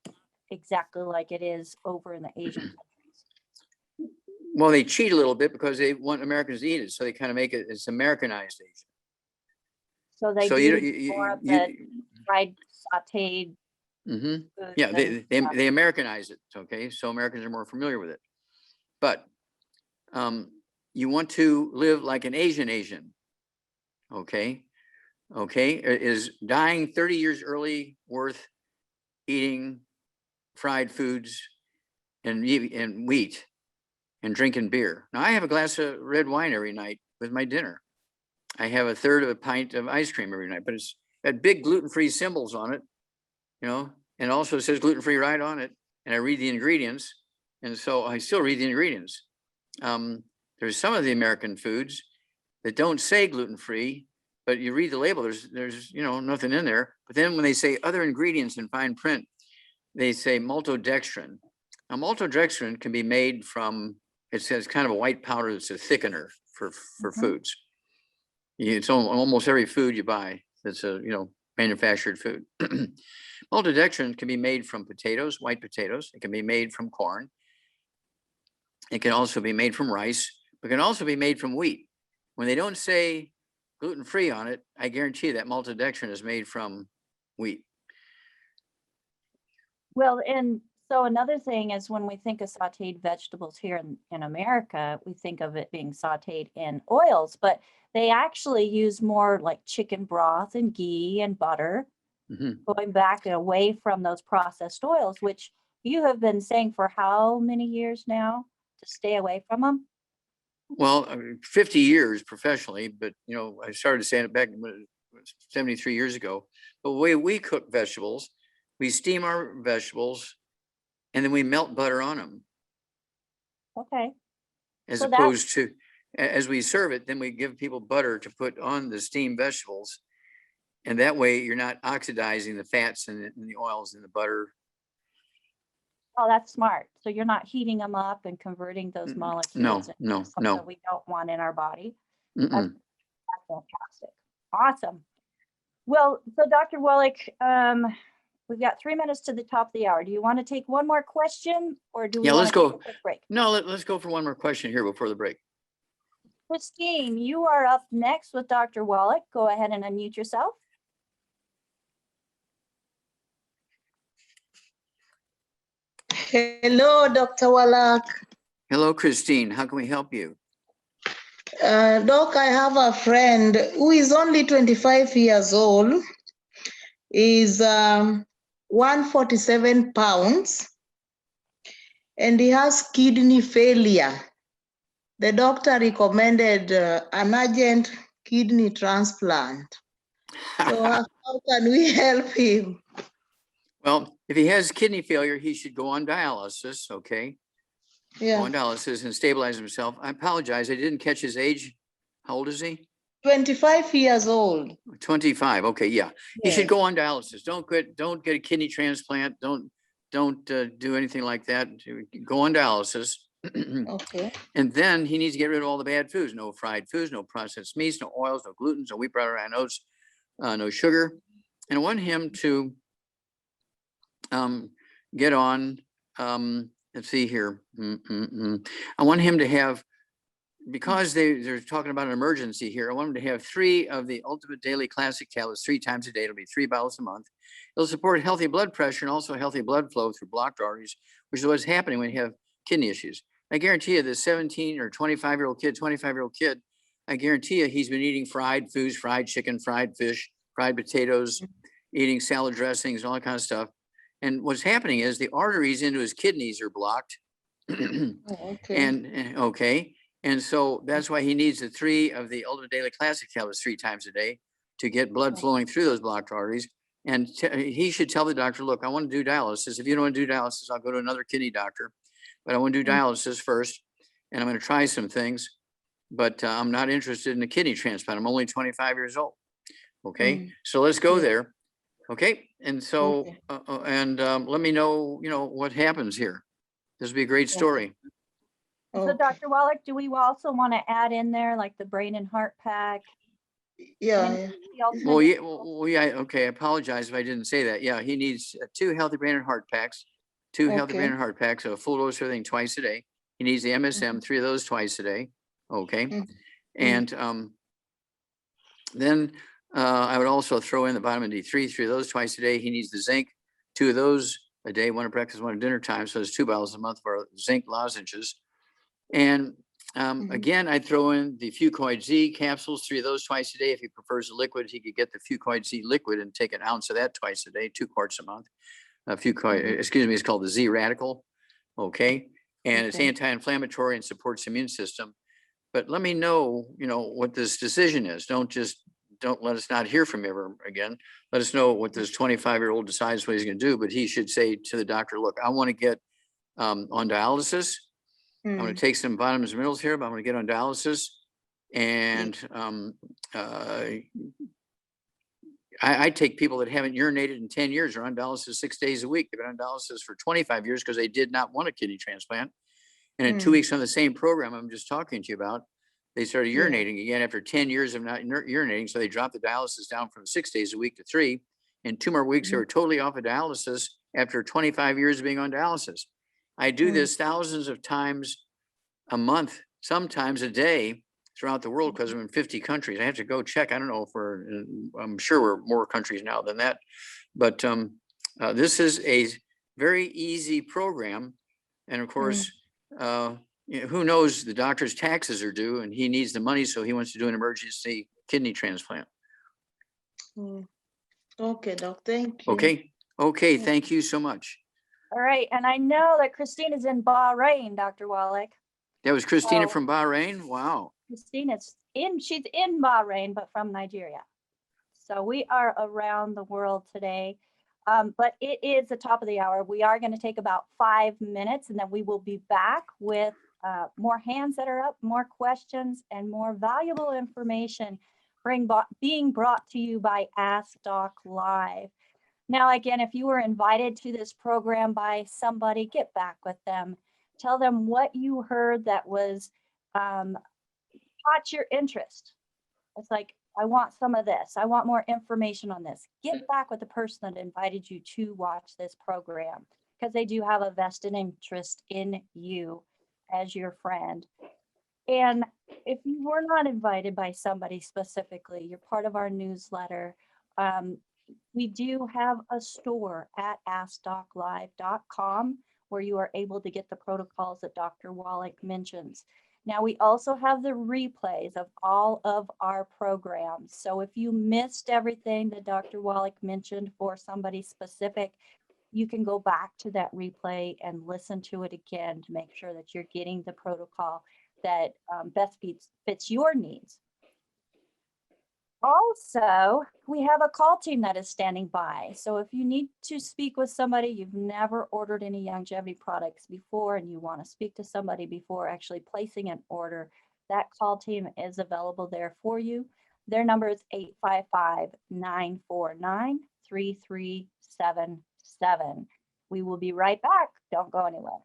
exactly like it is over in the Asian countries. Well, they cheat a little bit because they want Americans to eat it. So they kind of make it, it's Americanized Asian. So they do more of the fried, sauteed food. Yeah, they Americanize it, okay? So Americans are more familiar with it. But you want to live like an Asian, okay? Okay, is dying 30 years early worth eating fried foods and wheat and drinking beer? Now, I have a glass of red wine every night with my dinner. I have a third of a pint of ice cream every night, but it's got big gluten-free symbols on it, you know, and also it says gluten-free right on it. And I read the ingredients. And so I still read the ingredients. There's some of the American foods that don't say gluten-free, but you read the label, there's you know, nothing in there. But then when they say other ingredients in fine print, they say maltodextrin. Now, maltodextrin can be made from, it says kind of a white powder that's a thickener for foods. It's almost every food you buy that's a, you know, manufactured food. Maltodextrin can be made from potatoes, white potatoes. It can be made from corn. It can also be made from rice. It can also be made from wheat. When they don't say gluten-free on it, I guarantee you that maltodextrin is made from wheat. Well, and so another thing is when we think of sauteed vegetables here in America, we think of it being sauteed in oils, but they actually use more like chicken broth and ghee and butter, going back and away from those processed oils, which you have been saying for how many years now to stay away from them? Well, I mean, 50 years professionally, but you know, I started saying it back 73 years ago. But the way we cook vegetables, we steam our vegetables and then we melt butter on them. Okay. As opposed to, as we serve it, then we give people butter to put on the steamed vegetables. And that way you're not oxidizing the fats and the oils in the butter. Oh, that's smart. So you're not heating them up and converting those molecules into something we don't want in our body. That's fantastic. Awesome. Well, so Dr. Wallach, we've got 3 minutes to the top of the hour. Do you want to take one more question or do we want to take a quick break? No, let's go for one more question here before the break. Christine, you are up next with Dr. Wallach. Go ahead and unmute yourself. Hello, Dr. Wallach. Hello, Christine. How can we help you? Doc, I have a friend who is only 25 years old, is 147 pounds, and he has kidney failure. The doctor recommended an urgent kidney transplant. So how can we help him? Well, if he has kidney failure, he should go on dialysis, okay? Yeah. Go on dialysis and stabilize himself. I apologize, I didn't catch his age. How old is he? 25 years old. 25, okay, yeah. He should go on dialysis. Don't get a kidney transplant. Don't do anything like that. Go on dialysis. Okay. And then he needs to get rid of all the bad foods. No fried foods, no processed meats, no oils, no gluten, no wheat, rye, and oats, no sugar. And I want him to get on, let's see here. I want him to have, because they're talking about an emergency here, I want him to have 3 of the Ultimate Daily Classic tablets 3 times a day. It'll be 3 bottles a month. It'll support healthy blood pressure and also healthy blood flow through blocked arteries, which is what's happening when you have kidney issues. I guarantee you this 17 or 25-year-old kid, I guarantee you he's been eating fried foods, fried chicken, fried fish, fried potatoes, eating salad dressings, all that kind of stuff. And what's happening is the arteries into his kidneys are blocked. Okay. And so that's why he needs the 3 of the Ultimate Daily Classic tablets 3 times a day to get blood flowing through those blocked arteries. And he should tell the doctor, look, I want to do dialysis. If you don't want to do dialysis, I'll go to another kidney doctor. But I want to do dialysis first. And I'm going to try some things. But I'm not interested in a kidney transplant. I'm only 25 years old. Okay. So let's go there. Okay. And so, let me know, what happens here. This would be a great story. So Dr. Wallach, do we also want to add in there like the brain and heart pack? Yeah. Well, yeah. Okay. I apologize if I didn't say that. Yeah. He needs 2 healthy brain and heart packs, 2 healthy brain and heart packs, so a full dose of everything twice a day. He needs the MSM, 3 of those twice a day. Okay. And then I would also throw in the vitamin D3, 3 of those twice a day. He needs the zinc, 2 of those a day, 1 at breakfast, 1 at dinner time. So it's 2 bottles a month for zinc lozenges. And again, I'd throw in the Fucoid Z capsules, 3 of those twice a day. If he prefers a liquid, he could get the Fucoid Z liquid and take an ounce of that twice a day, 2 quarts a month. It's called the Z Radical. Okay. And it's anti-inflammatory and supports the immune system. But let me know, what this decision is. Don't let us not hear from you ever again. Let us know what this 25-year-old decides what he's going to do. But he should say to the doctor, look, I want to get on dialysis. I'm going to take some vitamins and minerals here, but I'm going to get on dialysis. And I take people that haven't urinated in 10 years are on dialysis 6 days a week. They've been on dialysis for 25 years because they did not want a kidney transplant. And in 2 weeks on the same program I'm just talking to you about, they started urinating again after 10 years of not urinating. So they dropped the dialysis down from 6 days a week to 3. In 2 more weeks, they were totally off of dialysis after 25 years of being on dialysis. I do this thousands of times a month, sometimes a day throughout the world because I'm in 50 countries. I have to go check. I don't know if I'm sure we're more countries now than that. But this is a very easy program. And of course, who knows, the doctor's taxes are due and he needs the money. So he wants to do an emergency kidney transplant. Okay, Doc, thank you. Okay. Thank you so much. All right. And I know that Christine is in Bahrain, Dr. Wallach. That was Christina from Bahrain. Wow. Christina's she's in Bahrain, but from Nigeria. So we are around the world today. But it is the top of the hour. We are going to take about 5 minutes and then we will be back with more hands that are up, more questions, and more valuable information being brought to you by Ask Doc Live. Now, again, if you were invited to this program by somebody, get back with them. Tell them what you heard that was caught your interest. It's like, I want some of this. I want more information on this. Get back with the person that invited you to watch this program because they do have a vested interest in you as your friend. And if you were not invited by somebody specifically, you're part of our newsletter. We do have a store at AskDocLive.com where you are able to get the protocols that Dr. Wallach mentions. Now, we also have the replays of all of our programs. So if you missed everything that Dr. Wallach mentioned for somebody specific, you can go back to that replay and listen to it again to make sure that you're getting the protocol that best fits your needs. Also, we have a call team that is standing by. So if you need to speak with somebody, you've never ordered any longevity products before, and you want to speak to somebody before actually placing an order, that call team is available there for you. Their number is 855-949-3377. We will be right back. Don't go anywhere.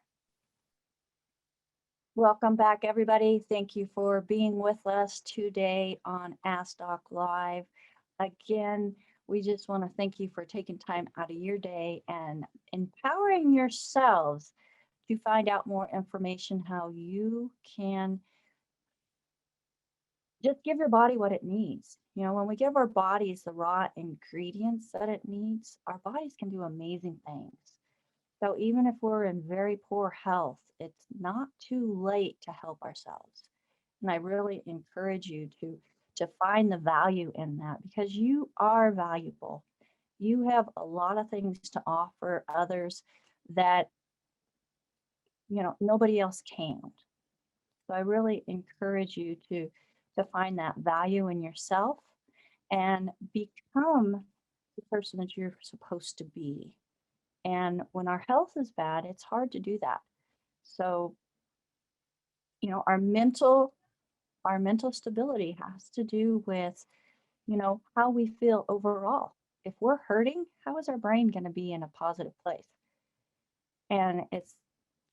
Welcome back, everybody. Thank you for being with us today on Ask Doc Live. Again, We just want to thank you for taking time out of your day and empowering yourselves to find out more information how you can just give your body what it needs. You know, when we give our bodies the raw ingredients that it needs, our bodies can do amazing things. So even if we're in very poor health, it's not too late to help ourselves. And I really encourage you to find the value in that, because you are valuable. You have a lot of things to offer others that, you know, nobody else can. So I really encourage you to find that value in yourself and become the person that you're supposed to be. And when our health is bad, it's hard to do that. So, you know, our mental stability has to do with, you know, how we feel overall. If we're hurting, how is our brain going to be in a positive place? And it's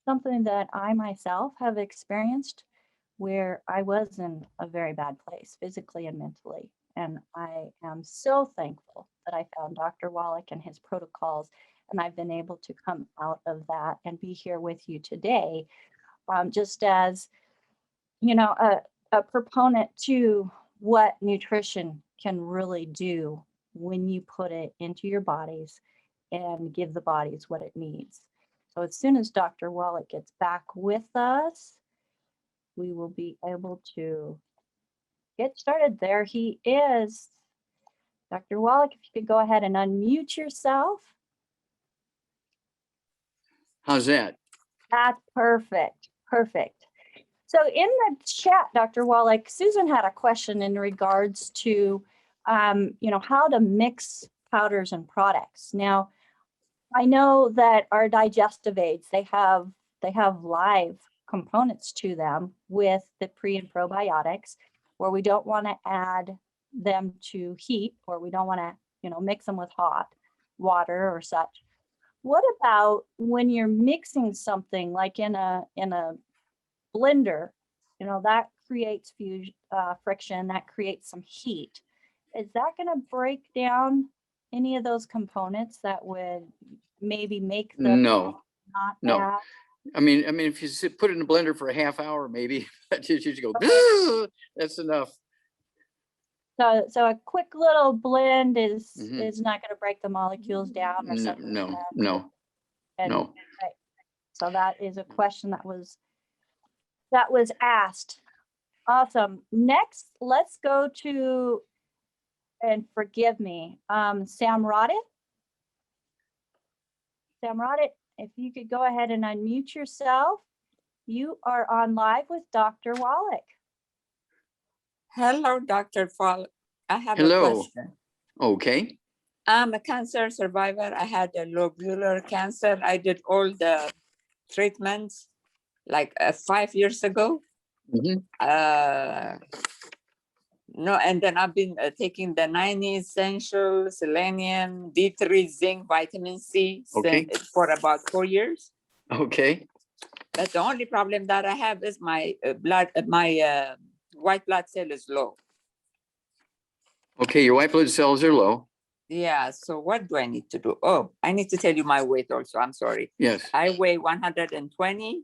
something that I myself have experienced, where I was in a very bad place physically and mentally. And I am so thankful that I found Dr. Wallach and his protocols, and I've been able to come out of that and be here with you today, just as, you know, a proponent to what nutrition can really do when you put it into your bodies and give the bodies what it needs. So as soon as Dr. Wallach gets back with us, we will be able to get started. There he is. Dr. Wallach, if you could go ahead and unmute yourself. How's that? That's perfect. Perfect. So in the chat, Dr. Wallach, Susan had a question in regards to, you know, how to mix powders and products. Now, I know that our digestive aids, they have live components to them with the pre and probiotics, where we don't want to add them to heat, or we don't want to, you know, mix them with hot water or such. What about when you're mixing something like in a blender? You know, that creates friction, that creates some heat. Is that going to break down any of those components that would maybe make the No, not no. bad? I mean, if you put it in a blender for a half hour, maybe you just go, Okay. that's enough. So a quick little blend is Mhm. not going to break the molecules down or something like that. No. Right. So that is a question that was asked. Awesome. Next, let's go to, and forgive me, Sam Rodditt. Sam Rodditt, if you could go ahead and unmute yourself. You are on live with Dr. Wallach. Hello, Dr. Fall. I have a Hello. question. Okay. I'm a cancer survivor. I had a lobular cancer. I did all the treatments like 5 years ago. Mhm. No, and then I've been taking the 90 essential, selenium, D3, zinc, vitamin C Okay. for about 4 years. Okay. But the only problem that I have is my white blood cell is low. Okay, your white blood cells are low. Yeah, so what do I need to do? Oh, I need to tell you my weight also. I'm sorry. Yes. I weigh 120,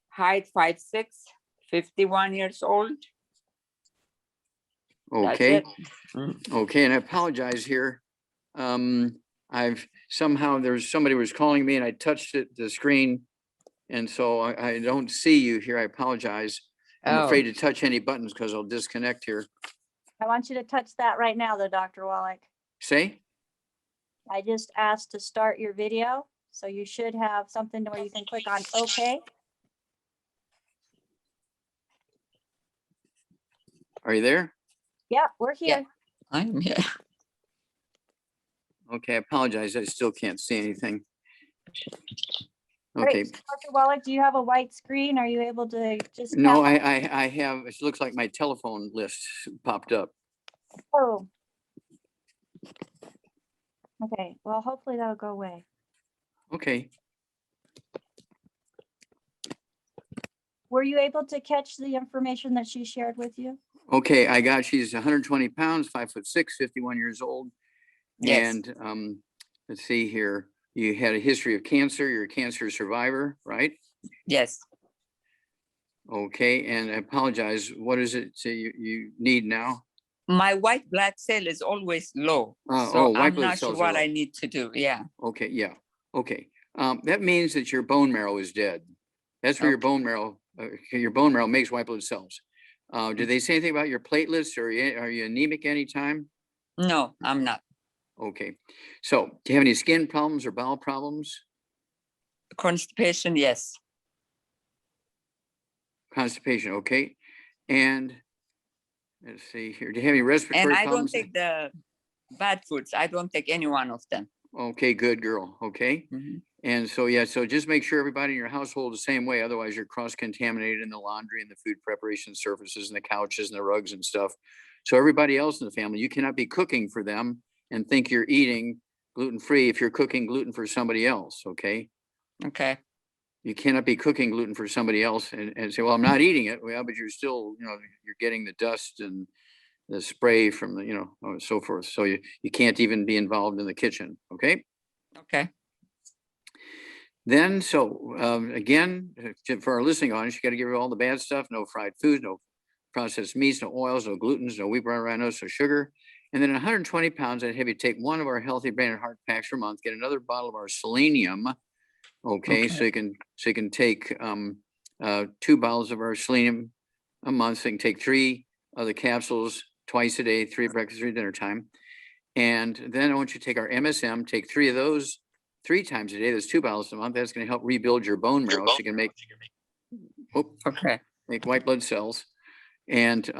height 5'6", 51 years old. Okay. That's it. Okay, and I apologize here. I've somehow, somebody was calling me and I touched the screen. And so I don't see you here. I apologize. I'm afraid to touch any buttons because I'll disconnect here. I want you to touch that right now, though, Dr. Wallach. Say? I just asked to start your video, so you should have something where you can click on OK. Are you there? Yeah, we're here. Yeah. I'm here. Okay, I apologize. I still can't see anything. Great. Okay. So, Dr. Wallach, do you have a white screen? Are you able to just No, tap on- I have, it looks like my telephone list popped up. Oh. Okay, well, hopefully that'll go away. Okay. Were you able to catch the information that she shared with you? Okay, she's 120 pounds, 5'6", 51 years old. Yes. And let's see here. You had a history of cancer. You're a cancer survivor, right? Yes. Okay. And I apologize. What is it you need now? My white blood cell is always low. Oh, So white I'm blood not sure cells are what low. I need to do. Yeah. Okay. Yeah. Okay. That means that your bone marrow is dead. That's where your Okay. bone marrow makes white blood cells. Did they say anything about your platelets, or are you anemic anytime? No, I'm not. Okay. So do you have any skin problems or bowel problems? Constipation, yes. Constipation. Okay. And let's see here. Do you have any respiratory And I don't problems? take the bad foods. I don't take any one of them. Okay, good girl. Okay. Mhm. And so, yeah, so just make sure everybody in your household is the same way. Otherwise, you're cross-contaminated in the laundry and the food preparation surfaces and the couches and the rugs and stuff. So everybody else in the family, you cannot be cooking for them and think you're eating gluten-free if you're cooking gluten for somebody else. Okay. Okay. You cannot be cooking gluten for somebody else and say, well, I'm not eating it. Well, but you're still, you're getting the dust and the spray from the, so forth. So you can't even be involved in the kitchen. Okay. Okay. Then, so again, for our listening audience, you got to get rid of all the bad stuff. No fried foods, no processed meats, no oils, no glutens, no wheat bran, rhinos, no sugar. And then 120 pounds, I'd have you take one of our healthy brain and heart packs per month. Get another bottle of our selenium. Okay. So you can take 2 bottles of our selenium a month. So you can take 3 of the capsules twice a day, 3 at breakfast, 3 at dinner time. And then I want you to take our MSM, take 3 of those 3 times a day. That's 2 bottles a month. That's going to help rebuild your bone marrow so you can make white blood cells. And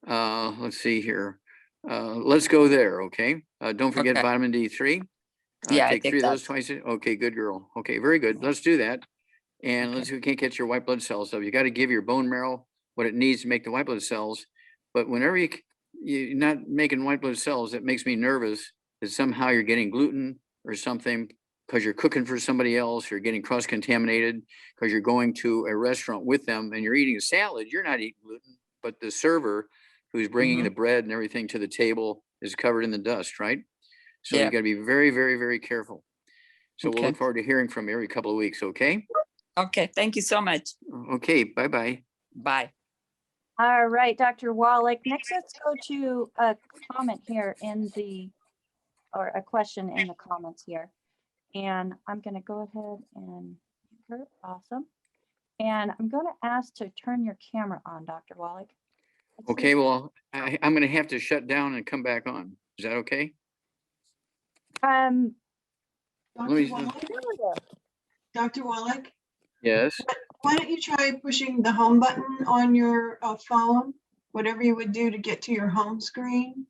let's see here. Let's go there. Okay. Don't forget Okay. vitamin D3. Yeah, I take 3 take of those that. twice a day. Okay, good girl. Okay, very good. Let's do that. And Okay. let's see if we can't get your white blood cells up. You got to give your bone marrow what it needs to make the white blood cells. But whenever you're not making white blood cells, it makes me nervous that somehow you're getting gluten or something because you're cooking for somebody else, you're getting cross-contaminated because you're going to a restaurant with them and you're eating a salad. You're not eating gluten, but the server who's bringing the bread and everything to the table is covered in the dust, right? So you Yeah. got to be very, very, very careful. So we'll Okay. look forward to hearing from you every couple of weeks, okay? Okay. Thank you so much. Okay, bye-bye. Bye. All right, Dr. Wallach. Next, let's go to a comment here or a question in the comments here. And I'm going to go ahead and, awesome. And I'm going to ask to turn your camera on, Dr. Wallach. Let's see. Okay, well, I'm going to have to shut down and come back on. Is that okay? Um, Let me- Dr. Wallach, Yes. why don't you try pushing the home button on your phone, whatever you would do to get to your home screen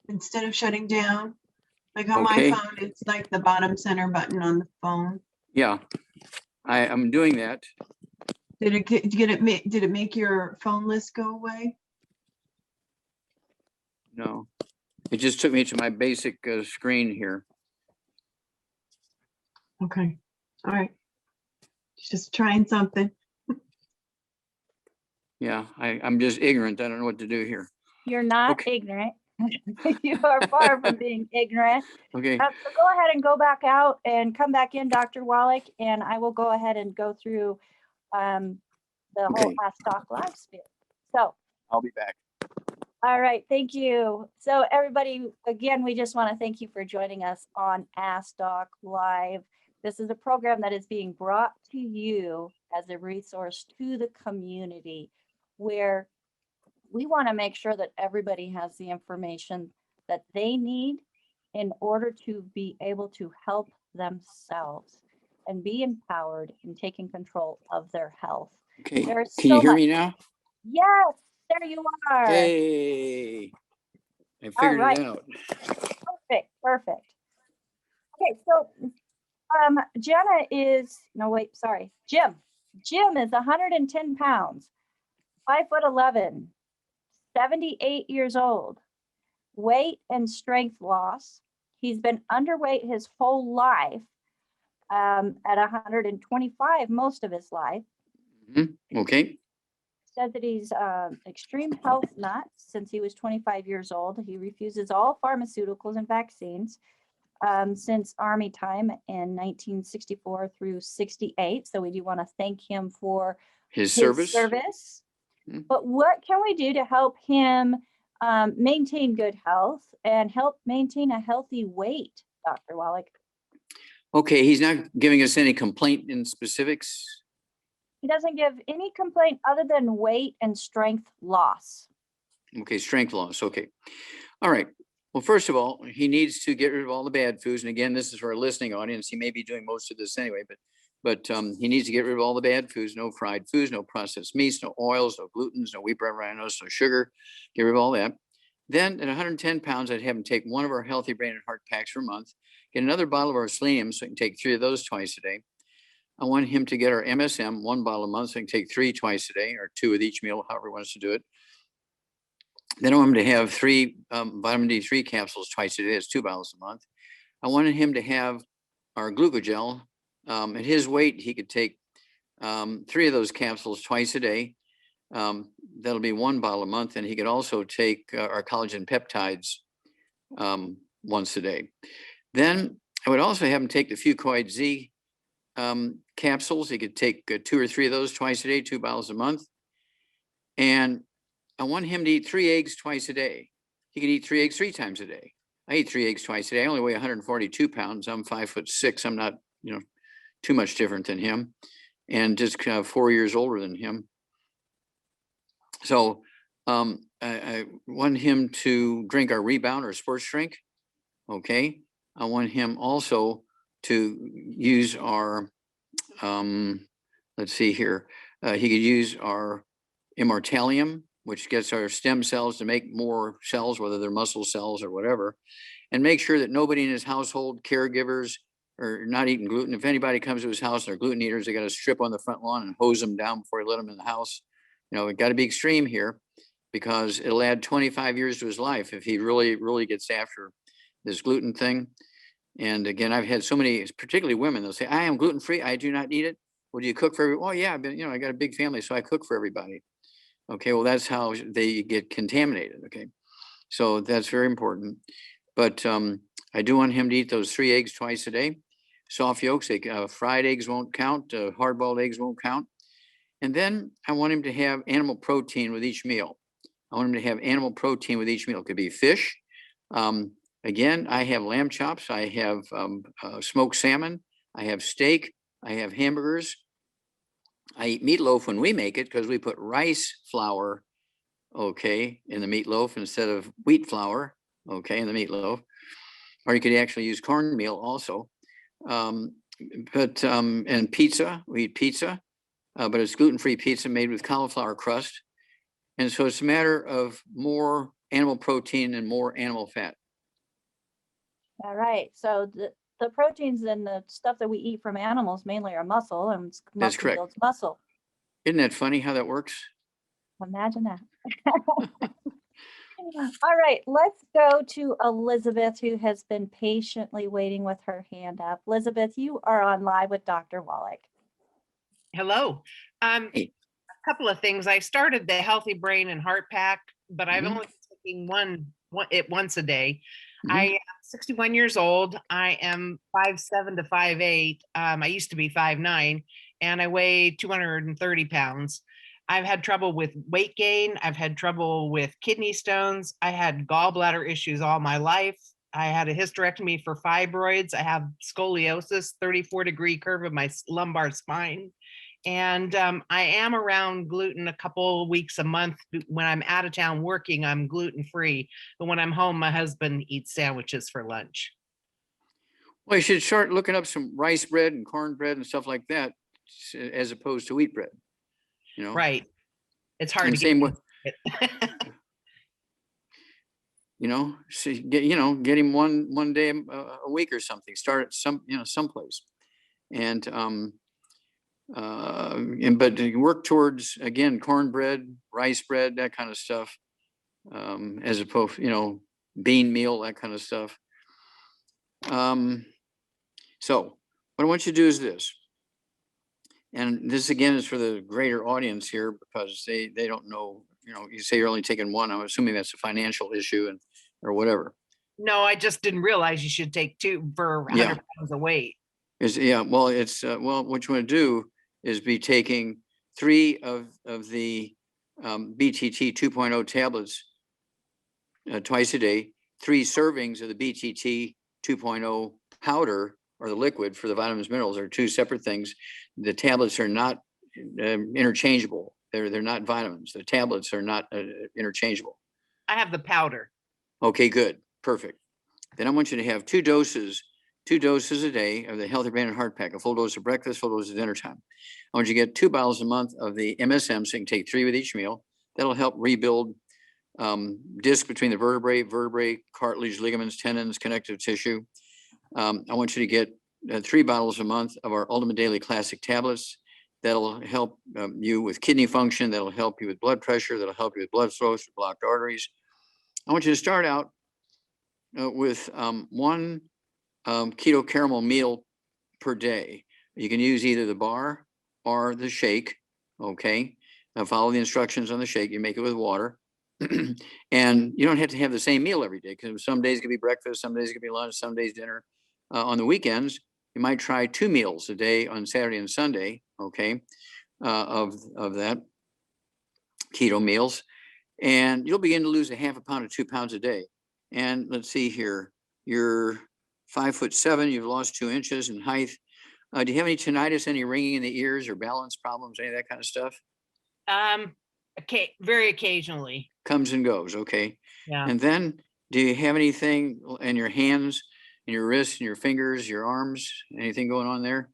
instead of shutting down? Like on Okay. my phone, it's like the bottom center button on the phone. Yeah, I'm doing that. Did it make your phone list go away? No, it just took me to my basic screen here. Okay, all right. Just trying something. Yeah, I'm just ignorant. I don't know what to do here. you're not Okay. ignorant. You are far from being ignorant. Okay. So go ahead and go back out and come back in, Dr. Wallach, and I will go ahead and go through the whole Okay. Ask Doc live spiel. So, I'll be back. all right, thank you. So everybody, again, we just want to thank you for joining us on Ask Doc Live. This is a program that is being brought to you as a resource to the community, where we want to make sure that everybody has the information that they need in order to be able to help themselves and be empowered in taking control of their health. Okay. There's Can you so hear much- me now? Yes, there you are. Hey, I figured right. it out. Perfect. Okay, so Jenna is, no, wait, sorry. Jim is 110 pounds, 5'11", 78 years old, weight and strength loss. He's been underweight his whole life, at 125 most of his life. Okay. said that he's extreme health nut since he was 25 years old. He refuses all pharmaceuticals and vaccines since Army time in 1964 through 68. So we do want to thank him for His his service. Mhm. But what can we do to help him maintain good health and help maintain a healthy weight, Dr. Wallach? Okay, he's not giving us any complaint in specifics. He doesn't give any complaint other than weight and strength loss. Okay, strength loss. Okay. All right. Well, first of all, he needs to get rid of all the bad foods. And again, this is for our listening audience. He may be doing most of this anyway, but he needs to get rid of all the bad foods, no fried foods, no processed meats, no oils, no glutens, no wheat bran rhinos, no sugar. Get rid of all that. Then at 110 pounds, I'd have him take one of our healthy brain and heart packs for a month, get another bottle of our selenium so he can take 3 of those twice a day. I want him to get our MSM, 1 bottle a month, so he can take 3 twice a day or 2 with each meal, however he wants to do it. Then I want him to have 3 vitamin D3 capsules twice a day. That's 2 bottles a month. I wanted him to have our glucogel. At his weight, he could take 3 of those capsules twice a day. That'll be 1 bottle a month. And he could also take our collagen peptides once a day. Then I would also have him take the Fucoid Z capsules. He could take 2 or 3 of those twice a day, 2 bottles a month. And I want him to eat 3 eggs twice a day. He could eat 3 eggs 3 times a day. I eat 3 eggs twice a day. I only weigh 142 pounds. I'm 5'6". I'm not, too much different than him, and just 4 years older than him. So I want him to drink our Rebound or sports drink. Okay. I want him also to use our, let's see here. He could use our Immortalium, which gets our stem cells to make more cells, whether they're muscle cells or whatever, and make sure that nobody in his household, caregivers, are not eating gluten. If anybody comes to his house and they're gluten eaters, they got to strip on the front lawn and hose them down before he let them in the house. It got to be extreme here, because it'll add 25 years to his life if he really, really gets after this gluten thing. And again, I've had so many, particularly women, they'll say, I am gluten-free. I do not eat it. Well, do you cook for everyone? Oh yeah, but I got a big family, so I cook for everybody. Okay, well, that's how they get contaminated. Okay, so that's very important. But I do want him to eat those 3 eggs twice a day. Soft yolks, fried eggs won't count. Hard-boiled eggs won't count. And then I want him to have animal protein with each meal. I want him to have animal protein with each meal. It could be fish. Again, I have lamb chops. I have smoked salmon. I have steak. I have hamburgers. I eat meatloaf when we make it, because we put rice flour, okay, in the meatloaf instead of wheat flour, okay, in the meatloaf. Or you could actually use cornmeal also. And pizza, we eat pizza, but it's gluten-free pizza made with cauliflower crust. And so it's a matter of more animal protein and more animal fat. All right. So the proteins and the stuff that we eat from animals mainly are muscle, and That's muscle correct. builds muscle. Isn't that funny how that works? Imagine that. All right, let's go to Elizabeth, who has been patiently waiting with her hand up. Elizabeth, you are on live with Dr. Wallach. Hello. Hey. A couple of things. I started the Healthy Brain and Heart Pack, but I've Mhm. only been taking it once a day. Mhm. I am 61 years old. I am 5'7" to 5'8". I used to be 5'9", and I weigh 230 pounds. I've had trouble with weight gain. I've had trouble with kidney stones. I had gallbladder issues all my life. I had a hysterectomy for fibroids. I have scoliosis, 34-degree curve of my lumbar spine. And I am around gluten a couple weeks a month. When I'm out of town working, I'm gluten-free. But when I'm home, my husband eats sandwiches for lunch. Well, you should start looking up some rice bread and cornbread and stuff like that, as opposed to wheat bread. Right. It's hard And to same get. So get him one day a week or something. Start at someplace, and but work towards, again, cornbread, rice bread, that kind of stuff, as opposed, bean meal, that kind of stuff. So what I want you to do is this. And this again is for the greater audience here because they don't know, you say you're only taking one. I'm assuming that's a financial issue or whatever. No, I just didn't realize you should take 2 for 100 pounds of weight. Well, what you want to do is be taking 3 of the BTT 2.0 tablets twice a day, 3 servings of the BTT 2.0 powder or the liquid for the vitamins, minerals are 2 separate things. The tablets are not interchangeable. They're not vitamins. The tablets are not interchangeable. I have the powder. Okay, good. Perfect. Then I want you to have 2 doses a day of the Healthy Brain and Heart Pack, a full dose of breakfast, full dose of dinner time. I want you to get 2 bottles a month of the MSM, so you can take 3 with each meal. That'll help rebuild disc between the vertebrae, cartilage, ligaments, tendons, connective tissue. I want you to get 3 bottles a month of our Ultimate Daily Classic tablets. That'll help you with kidney function. That'll help you with blood pressure. That'll help you with blood flow through blocked arteries. I want you to start out with 1 keto caramel meal per day. You can use either the bar or the shake. Okay. Now follow the instructions on the shake. You make it with water. And you don't have to have the same meal every day because some days it could be breakfast, some days it could be lunch, some days dinner. On the weekends, you might try 2 meals a day on Saturday and Sunday, okay, of that keto meals. And you'll begin to lose a half a pound to 2 pounds a day. And let's see here, you're 5'7", you've lost 2 inches in height. Do you have any tinnitus, any ringing in the ears or balance problems, any of that kind of stuff? Okay, very occasionally. Comes and goes, okay. Yeah. And then do you have anything in your hands, in your wrists, in your fingers, your arms, anything going on there?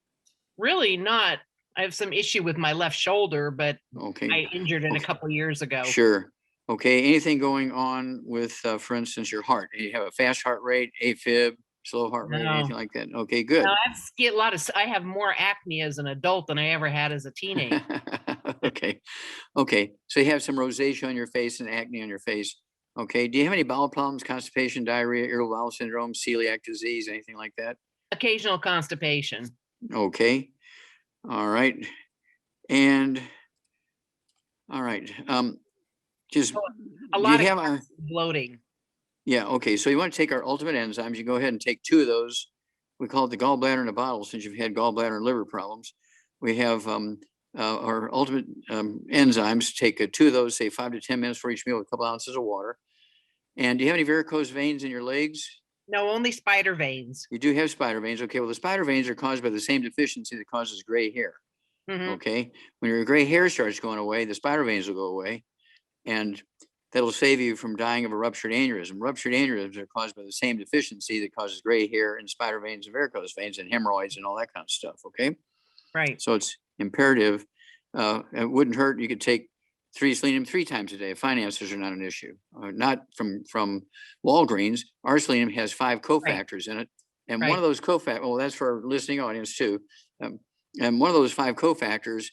Really not. I have some issue with my left shoulder, but Okay. I injured it a couple of years ago. Sure. Okay. Anything going on with, for instance, your heart? Do you have a fast heart rate, AFib, slow heart rate, anything like that? Okay, good. No, I have more acne as an adult than I ever had as a teenager. Okay. Okay. So you have some rosacea on your face and acne on your face. Okay. Do you have any bowel problems, constipation, diarrhea, irritable bowel syndrome, celiac disease, anything like that? Occasional constipation. Okay. All right. And all right. Just a do lot you of have bloating. Yeah. Okay. So you want to take our ultimate enzymes. You go ahead and take 2 of those. We call it the gallbladder in a bottle since you've had gallbladder and liver problems. We have our ultimate enzymes. Take 2 of those, say 5 to 10 minutes for each meal with a couple ounces of water. And do you have any varicose veins in your legs? No, only spider veins. You do have spider veins. Okay. Well, the spider veins are caused by the same deficiency that causes gray hair. Mhm. Okay. When your gray hair starts going away, the spider veins will go away. And that'll save you from dying of a ruptured aneurysm. Ruptured aneurysms are caused by the same deficiency that causes gray hair and spider veins and varicose veins and hemorrhoids and all that kind of stuff. Okay. Right. So it's imperative. It wouldn't hurt. You could take 3 selenium 3 times a day. Finances are not an issue. Not from Walgreens. Our selenium has 5 cofactors in it. And one of those cofactors, well, that's for our listening audience too. And one of those 5 cofactors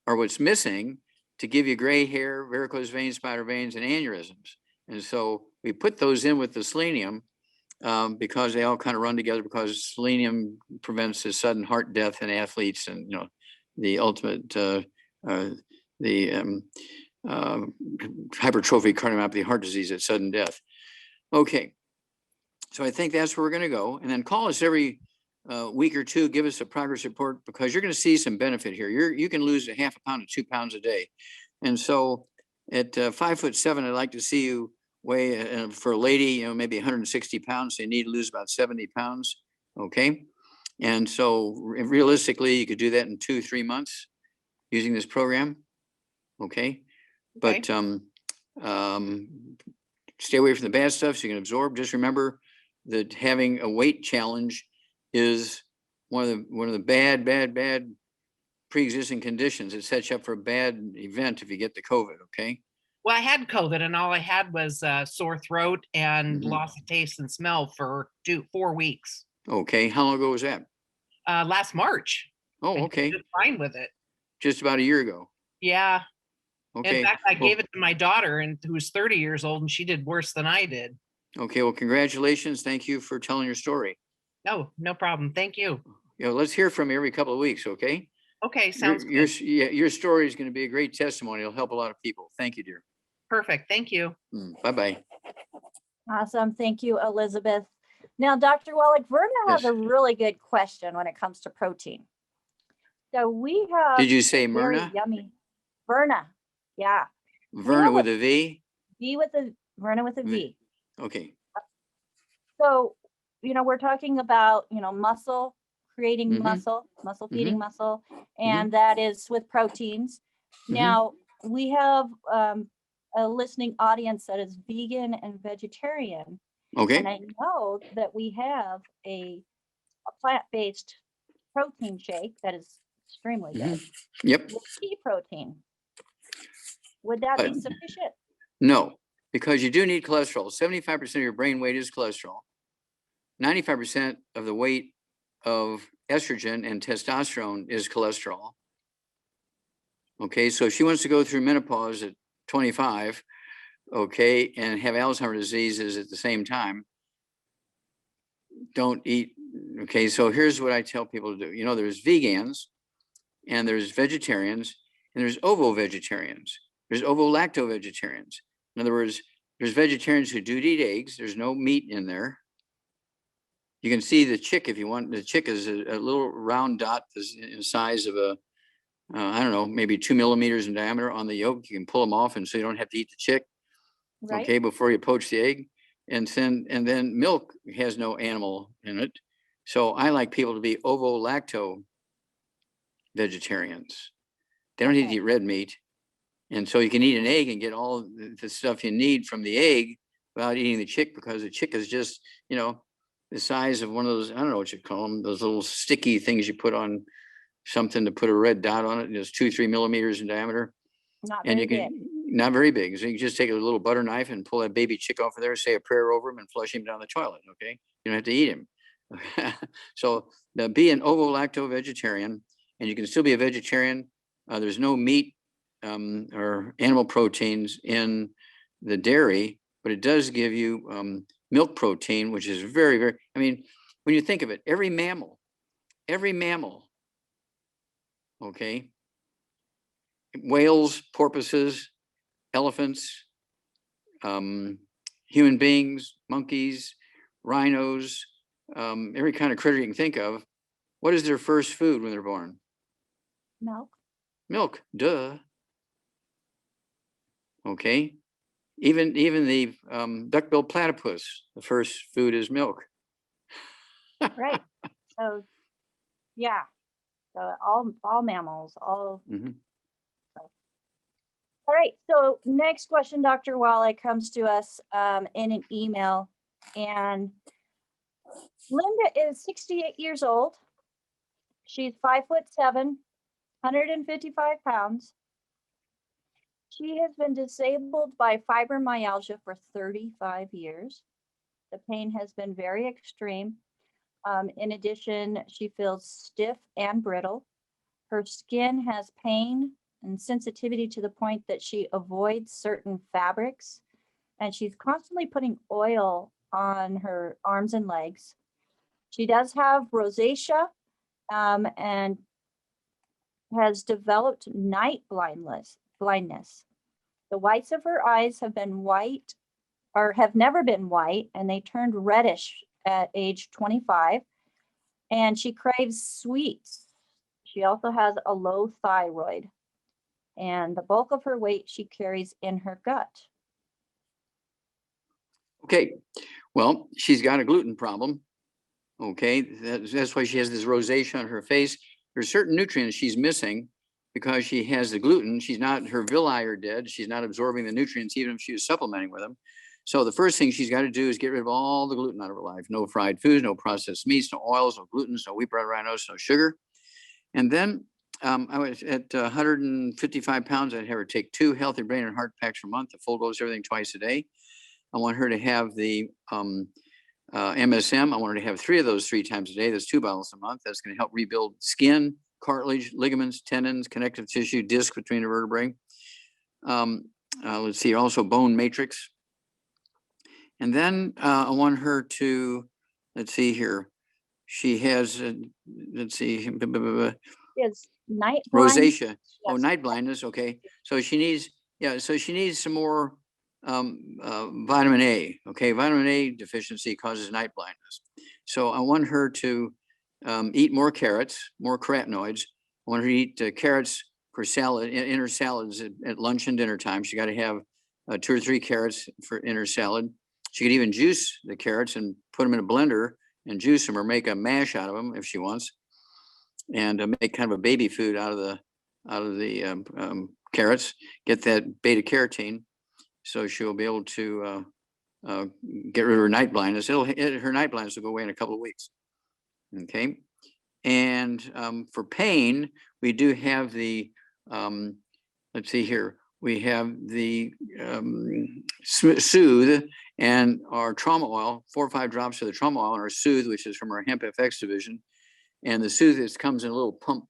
are what's missing to give you gray hair, varicose veins, spider veins, and aneurysms. And so we put those in with the selenium because they all kind of run together because selenium prevents the sudden heart death in athletes and, the ultimate, hypertrophic cardiomyopathy, heart disease at sudden death. Okay. So I think that's where we're going to go. And then call us every week or 2, give us a progress report because you're going to see some benefit here. You can lose a half a pound to 2 pounds a day. And so at 5'7", I'd like to see you weigh for a lady, maybe 160 pounds. So you need to lose about 70 pounds. Okay. And so realistically, you could do that in 2-3 months using this program. Okay. But stay away from the bad stuff so you can absorb. Just remember that having a weight challenge is one of the bad pre-existing conditions. It sets you up for a bad event if you get the COVID. Okay. Well, I had COVID and all I had was sore throat and loss of taste and smell for 4 weeks. Okay. How long ago was that? Last March. Oh, okay. I did fine with it. Just about a year ago. Yeah. Okay. In fact, I gave it to my daughter who's 30 years old and she did worse than I did. Okay. Well, congratulations. Thank you for telling your story. No problem. Thank you. Let's hear from you every couple of weeks. Okay. Okay, sounds Your, good. your story is going to be a great testimony. It'll help a lot of people. Thank you, dear. Perfect. Thank you. Bye-bye. Awesome. Thank you, Elizabeth. Now, Dr. Wallach, Verna has Yes. a really good question when it comes to protein. So we have Did you say very Myrna? yummy Verna. Yeah. Verna with a V? Verna with a V. Okay. So, we're talking about, muscle, creating Mhm. muscle feeding Mhm. muscle, and that is with proteins. Now, we have a listening audience that is vegan and vegetarian. And Okay. I know that we have a plant-based protein shake that is extremely good Yep. with pea protein. Would that be But- sufficient? No, because you do need cholesterol. 75% of your brain weight is cholesterol. 95% of the weight of estrogen and testosterone is cholesterol. Okay, so if she wants to go through menopause at 25, okay, and have Alzheimer's diseases at the same time, don't eat. Okay, so here's what I tell people to do. There's vegans and there's vegetarians and there's ovo-vegetarians. There's ovo-lacto-vegetarians. In other words, there's vegetarians who do eat eggs. There's no meat in there. You can see the chick if you want. The chick is a little round dot in size of a, I don't know, maybe 2 millimeters in diameter on the yolk. You can pull them off, and so you don't have to eat the chick. Right. Okay, before you poach the egg, and then milk has no animal in it. So I like people to be ovo-lacto vegetarians. They don't need to eat red meat, and so you can eat an egg and get all the stuff you need from the egg without eating the chick, because the chick is just the size of one of those, I don't know what you call them, those little sticky things you put on something to put a red dot on it. It's 2-3 millimeters in diameter. Not And very you can, big. not very big. So you can just take a little butter knife and pull that baby chick off of there, say a prayer over him and flush him down the toilet. Okay. You don't have to eat him. So be an ovo-lacto vegetarian, and you can still be a vegetarian. There's no meat or animal proteins in the dairy, but it does give you milk protein, which is very, very, I mean, when you think of it, every mammal, okay, whales, porpoises, elephants, human beings, monkeys, rhinos, every kind of critter you can think of, what is their first food when they're born? Milk. Milk, duh. Okay. Even the duck-billed platypus, the first food is milk. Right. So, yeah. So all mammals, all. Mhm. All right. So next question, Dr. Wallach, comes to us in an email, and Linda is 68 years old. She's 5'7", 155 pounds. She has been disabled by fibromyalgia for 35 years. The pain has been very extreme. In addition, she feels stiff and brittle. Her skin has pain and sensitivity to the point that she avoids certain fabrics, and she's constantly putting oil on her arms and legs. She does have rosacea and has developed night blindness. The whites of her eyes have been white, or have never been white, and they turned reddish at age 25. And she craves sweets. She also has a low thyroid, and the bulk of her weight she carries in her gut. Okay. Well, she's got a gluten problem. Okay. That's why she has this rosacea on her face. There's certain nutrients she's missing because she has the gluten. She's not, her villi are dead. She's not absorbing the nutrients, even if she was supplementing with them. So the first thing she's got to do is get rid of all the gluten out of her life. No fried foods, no processed meats, no oils, no gluten, no wheat bread, rhinos, no sugar. And then I was at 155 pounds. I'd have her take 2 healthy brain and heart packs per month, a full dose, everything twice a day. I want her to have the MSM. I want her to have 3 of those 3 times a day. That's 2 bottles a month. That's going to help rebuild skin, cartilage, ligaments, tendons, connective tissue, disc between the vertebrae. Let's see, also bone matrix. And then I want her to, let's see here. She has, let's see, is night blind. Rosacea. Oh, Yes. night blindness. Okay. So she needs, yeah, so she needs some more vitamin A. Okay. Vitamin A deficiency causes night blindness. So I want her to eat more carrots, more carotenoids. I want her to eat carrots for salad, in her salads at lunch and dinner time. She got to have 2 or 3 carrots in her salad. She could even juice the carrots and put them in a blender and juice them, or make a mash out of them if she wants, and make kind of a baby food out of the carrots. Get that beta carotene, so she'll be able to get rid of her night blindness. Her night blindness will go away in a couple of weeks. Okay, and for pain, we do have the let's see here. We have the Soothe and our trauma oil, 4 or 5 drops of the trauma oil, and our Soothe, which is from our Hemp FX division. And the Soothe comes in a little pump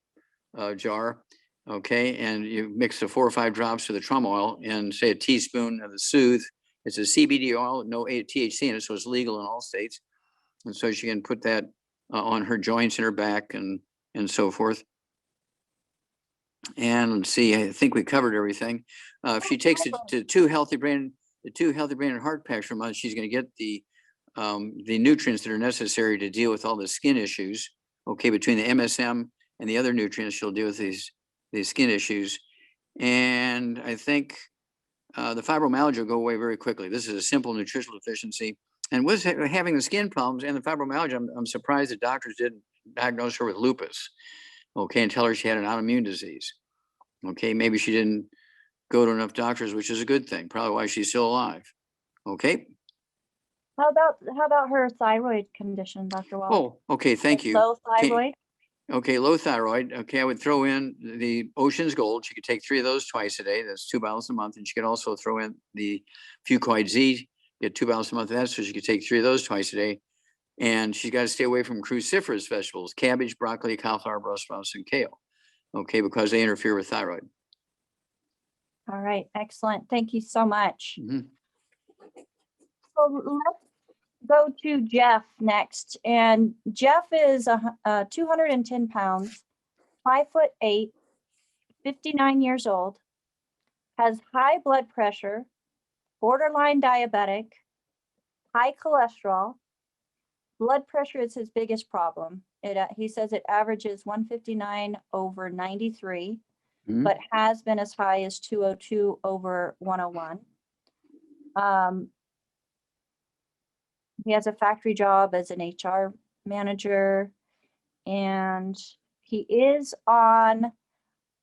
jar, okay? And you mix the 4 or 5 drops of the trauma oil and say a teaspoon of the Soothe. It's a CBD oil, no THC in it, so it's legal in all states. And so she can put that on her joints in her back and so forth. And let's see, I think we covered everything. If she takes it to the 2 Healthy Brain and Heart Packs per month, she's going to get the nutrients that are necessary to deal with all the skin issues. Okay, between the MSM and the other nutrients, she'll deal with these skin issues. And I think the fibromyalgia will go away very quickly. This is a simple nutritional deficiency. And with having the skin problems and the fibromyalgia, I'm surprised the doctors didn't diagnose her with lupus. Okay, and tell her she had an autoimmune disease. Okay, maybe she didn't go to enough doctors, which is a good thing. Probably why she's still alive. Okay. How about her thyroid condition, Dr. Wallach? Oh, okay. Thank you. Low thyroid. Okay, low thyroid. Okay, I would throw in the Ocean's Gold. She could take 3 of those twice a day. That's 2 bottles a month. And she could also throw in the Fucoid Z, get 2 bottles a month of that. So she could take 3 of those twice a day. And she's got to stay away from cruciferous vegetables, cabbage, broccoli, cauliflower, Brussels sprouts, and kale. Okay, because they interfere with thyroid. All right, excellent. Thank you so much. Mhm. So let's go to Jeff next. And Jeff is 210 pounds, 5'8", 59 years old, has high blood pressure, borderline diabetic, high cholesterol. Blood pressure is his biggest problem. He says it averages 159/93, but has been as high as 202/101. He has a factory job as an HR manager, and he is on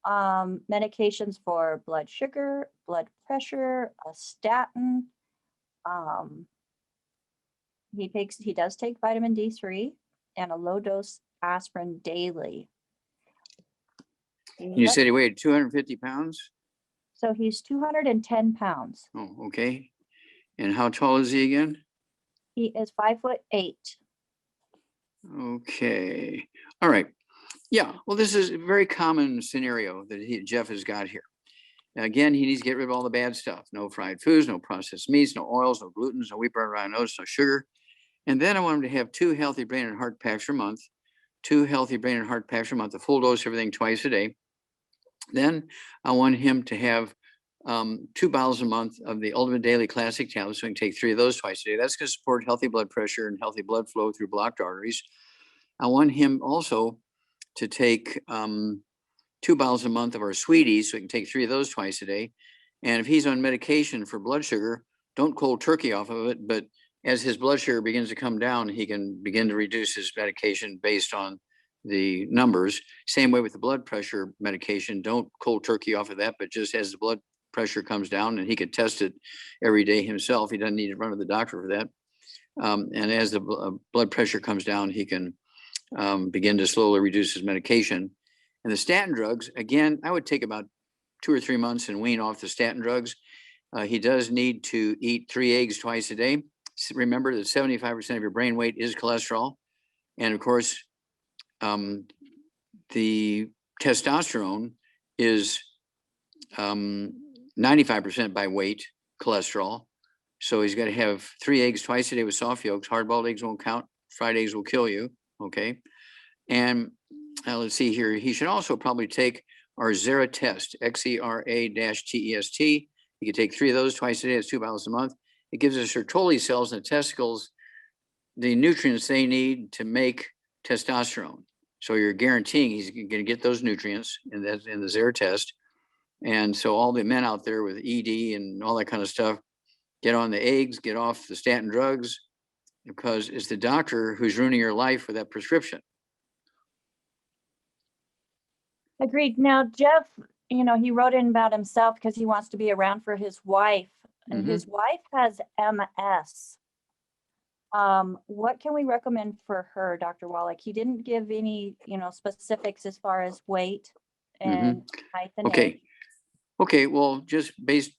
medications for blood sugar, blood pressure, a statin. He does take vitamin D3 and a low dose aspirin daily. You said he weighed 250 pounds? So he's 210 pounds. Oh, okay. And how tall is he again? He is 5'8". Okay. All right. Yeah. Well, this is a very common scenario that Jeff has got here. Again, he needs to get rid of all the bad stuff. No fried foods, no processed meats, no oils, no gluten, no wheat, bread, rye, oats, no sugar. And then I want him to have 2 Healthy Brain and Heart Packs per month. 2 Healthy Brain and Heart Packs per month, a full dose of everything twice a day. Then I want him to have 2 bottles a month of the Ultimate Daily Classic tablets. So he can take 3 of those twice a day. That's going to support healthy blood pressure and healthy blood flow through blocked arteries. I want him also to take 2 bottles a month of our Sweeties, so he can take 3 of those twice a day. And if he's on medication for blood sugar, don't cold turkey off of it, but as his blood sugar begins to come down, he can begin to reduce his medication based on the numbers. Same way with the blood pressure medication, don't cold turkey off of that, but just as the blood pressure comes down, and he could test it every day himself. He doesn't need to run to the doctor for that. And as the blood pressure comes down, he can begin to slowly reduce his medication. And the statin drugs, again, I would take about 2 or 3 months and wean off the statin drugs. He does need to eat 3 eggs twice a day. Remember that 75% of your brain weight is cholesterol. And of course, the testosterone is 95% by weight cholesterol. So he's got to have 3 eggs twice a day with soft yolks. Hard-boiled eggs won't count. Fried eggs will kill you. Okay. And let's see here. He should also probably take our Xera test, XERA-TEST. He could take 3 of those twice a day. It's 2 bottles a month. It gives us Sertoli cells in the testicles the nutrients they need to make testosterone. So you're guaranteeing he's going to get those nutrients in the Xera test. And so all the men out there with ED and all that kind of stuff, get on the eggs, get off the statin drugs, because it's the doctor who's ruining your life with that prescription. Agreed. Now, Jeff, you know, he wrote in about himself because he wants to be around for his wife, and his wife has MS. What can we recommend for her, Dr. Wallach? He didn't give any, you know, specifics as far as weight and height and age. Okay. Okay, well, just based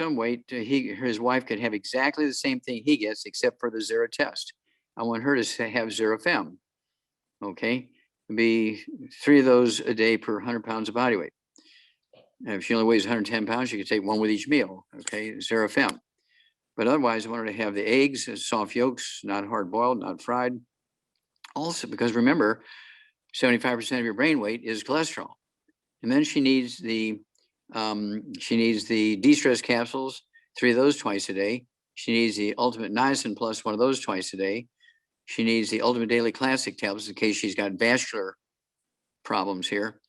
on weight, his wife could have exactly the same thing he gets, except for the Xera test. I want her to have Xerafem. Okay, be 3 of those a day per 100 pounds of body weight. And if she only weighs 110 pounds, she could take 1 with each meal. Okay, Xerafem. But otherwise, I want her to have the eggs, soft yolks, not hard boiled, not fried. Also, because remember, 75% of your brain weight is cholesterol, and then she needs the de-stress capsules, 3 of those twice a day. She needs the Ultimate Niacin Plus, 1 of those twice a day. She needs the Ultimate Daily Classic tablets in case she's got vascular problems here.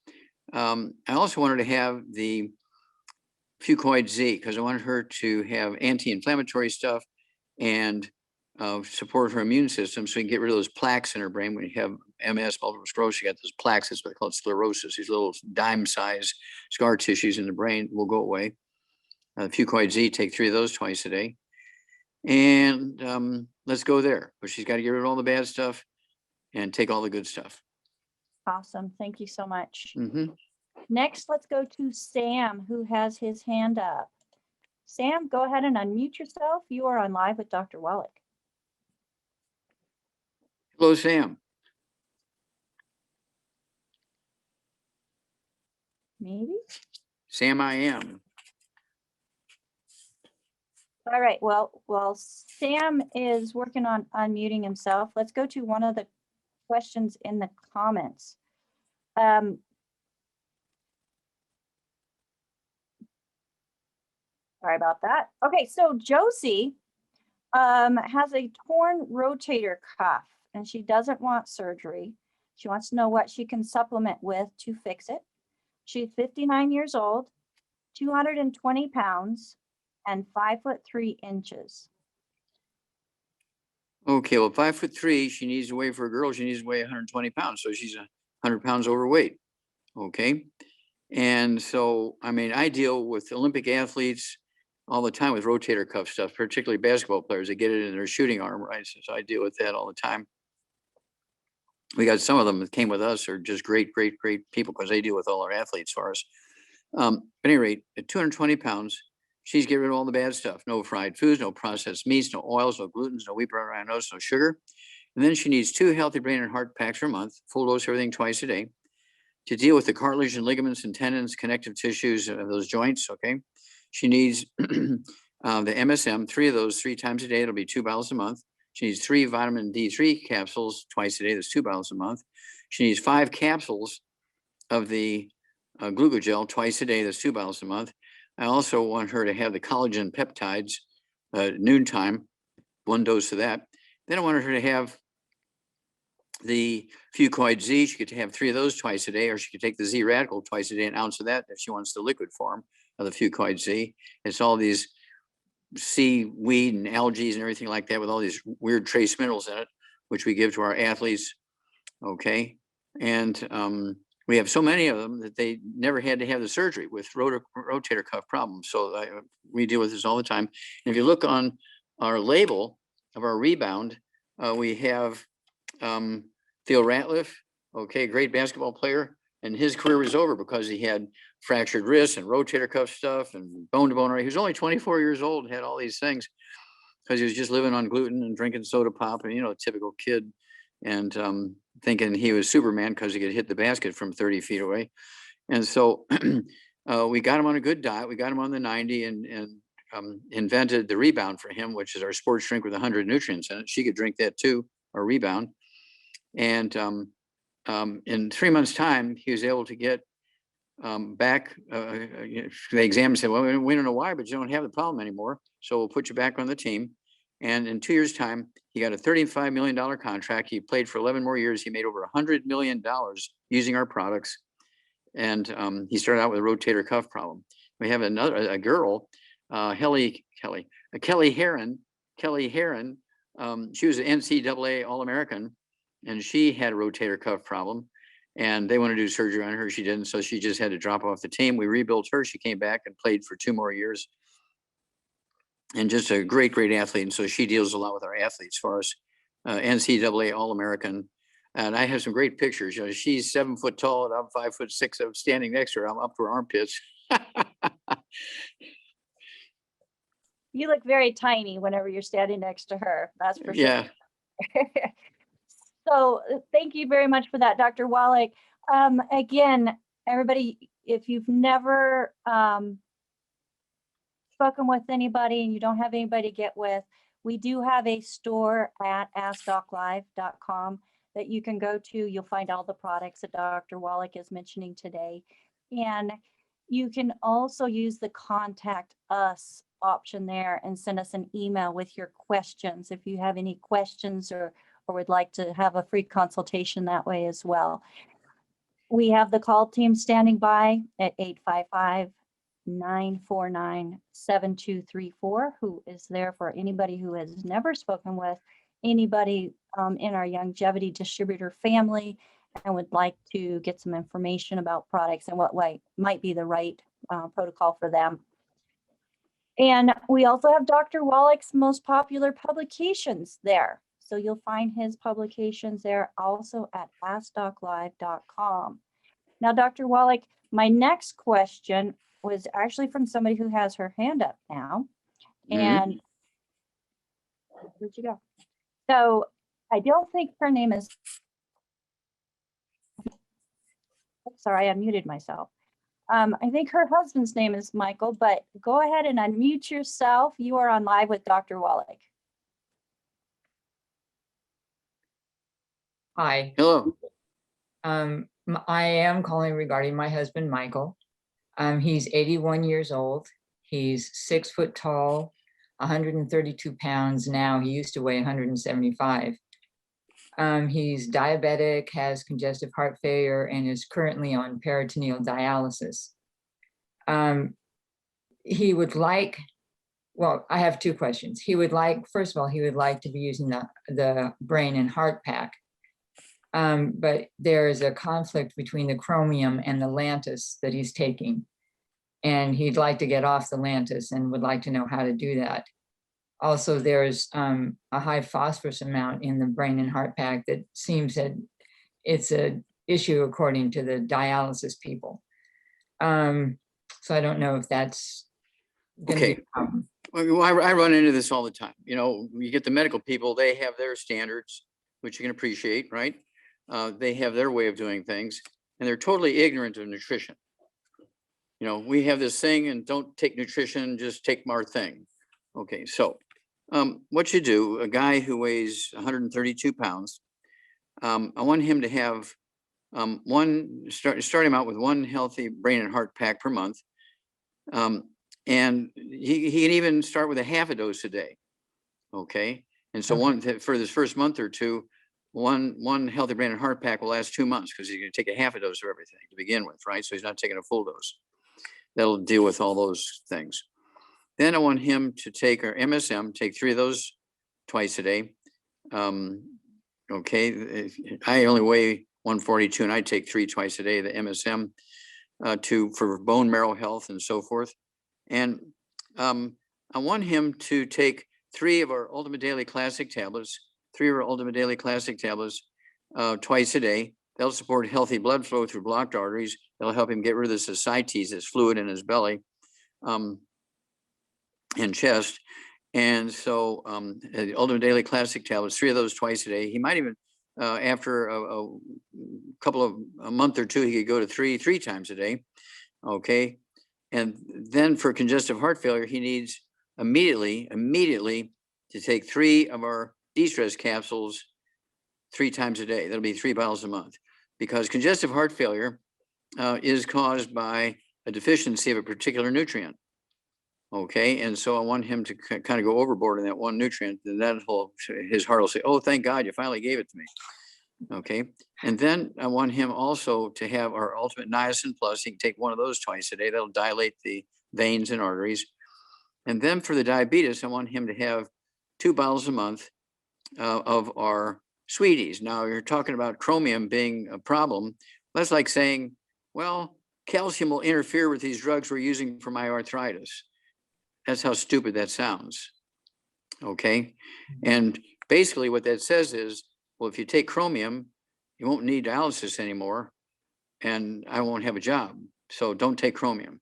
I also want her to have the Fucoid Z because I wanted her to have anti-inflammatory stuff and support her immune system so we can get rid of those plaques in her brain. When you have MS, multiple sclerosis, you got those plaques, that's what they call it, sclerosis, these little dime-sized scar tissues in the brain will go away. Fucoid Z, take 3 of those twice a day. And let's go there. But she's got to get rid of all the bad stuff and take all the good stuff. Awesome. Thank you so much. Mm-hmm. Next, let's go to Sam, who has his hand up. Sam, go ahead and unmute yourself. You are on live with Dr. Wallach. Hello, Sam. Maybe. Sam, I am. All right. Well, Sam is working on unmuting himself. Let's go to one of the questions in the comments. Sorry about that. Okay, so Josie has a torn rotator cuff and she doesn't want surgery. She wants to know what she can supplement with to fix it. She's 59 years old, 220 pounds, and 5'3". Okay, well, 5'3", she needs to weigh, for a girl, she needs to weigh 120 pounds. So she's 100 pounds overweight. Okay. And so, I mean, I deal with Olympic athletes all the time with rotator cuff stuff, particularly basketball players. They get it in their shooting arm, right? So I deal with that all the time. We got some of them that came with us are just great people because they deal with all our athletes for us. At any rate, at 220 pounds, she's getting rid of all the bad stuff. No fried foods, no processed meats, no oils, no glutens, no wheat, bran, no sugar. And then she needs 2 healthy brain and heart packs per month, full dose everything twice a day, to deal with the cartilage and ligaments and tendons, connective tissues of those joints. Okay. She needs the MSM, 3 of those 3 times a day. It'll be 2 bottles a month. She needs 3 vitamin D3 capsules twice a day. That's 2 bottles a month. She needs 5 capsules of the glucogel twice a day. That's 2 bottles a month. I also want her to have the collagen peptides noontime, 1 dose of that. Then I wanted her to have the Fucoid Z. She could have 3 of those twice a day, or she could take the Z Radical twice a day, an ounce of that if she wants the liquid form of the Fucoid Z. It's all these seaweed and algae and everything like that with all these weird trace minerals in it, which we give to our athletes. Okay. And we have so many of them that they never had to have the surgery with rotator cuff problems. So we deal with this all the time. And if you look on our label of our Rebound, we have Theo Ratliff, okay, great basketball player. And his career was over because he had fractured wrists and rotator cuff stuff and bone-to-bone. He was only 24 years old, had all these things because he was just living on gluten and drinking soda pop and, you know, typical kid. And thinking he was Superman because he could hit the basket from 30 feet away. And so we got him on a good diet. We got him on the 90 and invented the Rebound for him, which is our sports drink with 100 nutrients in it. She could drink that too, our Rebound. And in 3 months' time, he was able to get back. The exam said, well, we don't know why, but you don't have the problem anymore. So we'll put you back on the team. And in 2 years' time, he got a $35 million contract. He played for 11 more years. He made over $100 million using our products. And he started out with a rotator cuff problem. We have a girl, Kelly Heron. She was an NCAA All-American, and she had a rotator cuff problem. And they wanted to do surgery on her. She didn't, so she just had to drop off the team. We rebuilt her. She came back and played for 2 more years. And just a great, great athlete. And so she deals a lot with our athletes, as far as NCAA All-American. And I have some great pictures. You know, she's 7 foot tall and I'm 5'6". I'm standing next to her. I'm up to her armpits. You look very tiny whenever you're standing next to her. That's for sure. Yeah. So thank you very much for that, Dr. Wallach. Again, everybody, if you've never spoken with anybody and you don't have anybody to get with, we do have a store at AskDocLive.com that you can go to. You'll find all the products that Dr. Wallach is mentioning today. And you can also use the contact us option there and send us an email with your questions if you have any questions or would like to have a free consultation that way as well. We have the call team standing by at 855-949-7234, who is there for anybody who has never spoken with anybody in our longevity distributor family and would like to get some information about products and what might be the right protocol for them. And we also have Dr. Wallach's most popular publications there. So you'll find his publications there also at AskDocLive.com. Now, Dr. Wallach, my next question was actually from somebody who has her hand up now. And where'd you go? So I don't think her name is, sorry, I unmuted myself. I think her husband's name is Michael, but go ahead and unmute yourself. You are on live with Dr. Wallach. Hi. Hello. I am calling regarding my husband, Michael. He's 81 years old. He's 6 foot tall, 132 pounds now. He used to weigh 175. He's diabetic, has congestive heart failure, and is currently on peritoneal dialysis. He would like, well, I have 2 questions. He would like, first of all, he would like to be using the brain and heart pack. But there is a conflict between the chromium and the Lantus that he's taking. And he'd like to get off the Lantus and would like to know how to do that. Also, there's a high phosphorus amount in the brain and heart pack that seems that it's an issue according to the dialysis people. So I don't know if that's going to be a problem. Well, I run into this all the time. You know, you get the medical people, they have their standards, which you can appreciate, right? They have their way of doing things, and they're totally ignorant of nutrition. You know, we have this thing, and don't take nutrition, just take our thing. Okay, so what you do, a guy who weighs 132 pounds, I want him to have start him out with 1 healthy brain and heart pack per month. And he can even start with a half a dose a day. Okay. And so for this first month or two, one healthy brain and heart pack will last 2 months because he's going to take a half a dose of everything to begin with, right? So he's not taking a full dose. That'll deal with all those things. Then I want him to take our MSM, take 3 of those twice a day. Okay, I only weigh 142 and I take 3 twice a day, the MSM for bone marrow health and so forth. And I want him to take 3 of our Ultimate Daily Classic tablets, twice a day. They'll support healthy blood flow through blocked arteries. They'll help him get rid of this ascites, this fluid in his belly and chest. And so the Ultimate Daily Classic tablets, 3 of those twice a day. He might even, after a month or 2, he could go to three times a day. Okay. And then for congestive heart failure, he needs immediately to take 3 of our de-stress capsules 3 times a day. That'll be 3 bottles a month. because congestive heart failure is caused by a deficiency of a particular nutrient. Okay, and so I want him to kind of go overboard in that one nutrient, and his heart will say, "Oh, thank God, you finally gave it to me." Okay, and then I want him also to have our ultimate niacin plus. He can take one of those twice a day. That'll dilate the veins and arteries. And then for the diabetes, I want him to have 2 bottles a month of our sweeties. Now you're talking about chromium being a problem. That's like saying, well, calcium will interfere with these drugs we're using for my arthritis. That's how stupid that sounds. Okay. And basically what that says is, well, if you take chromium, you won't need dialysis anymore, and I won't have a job. So don't take chromium.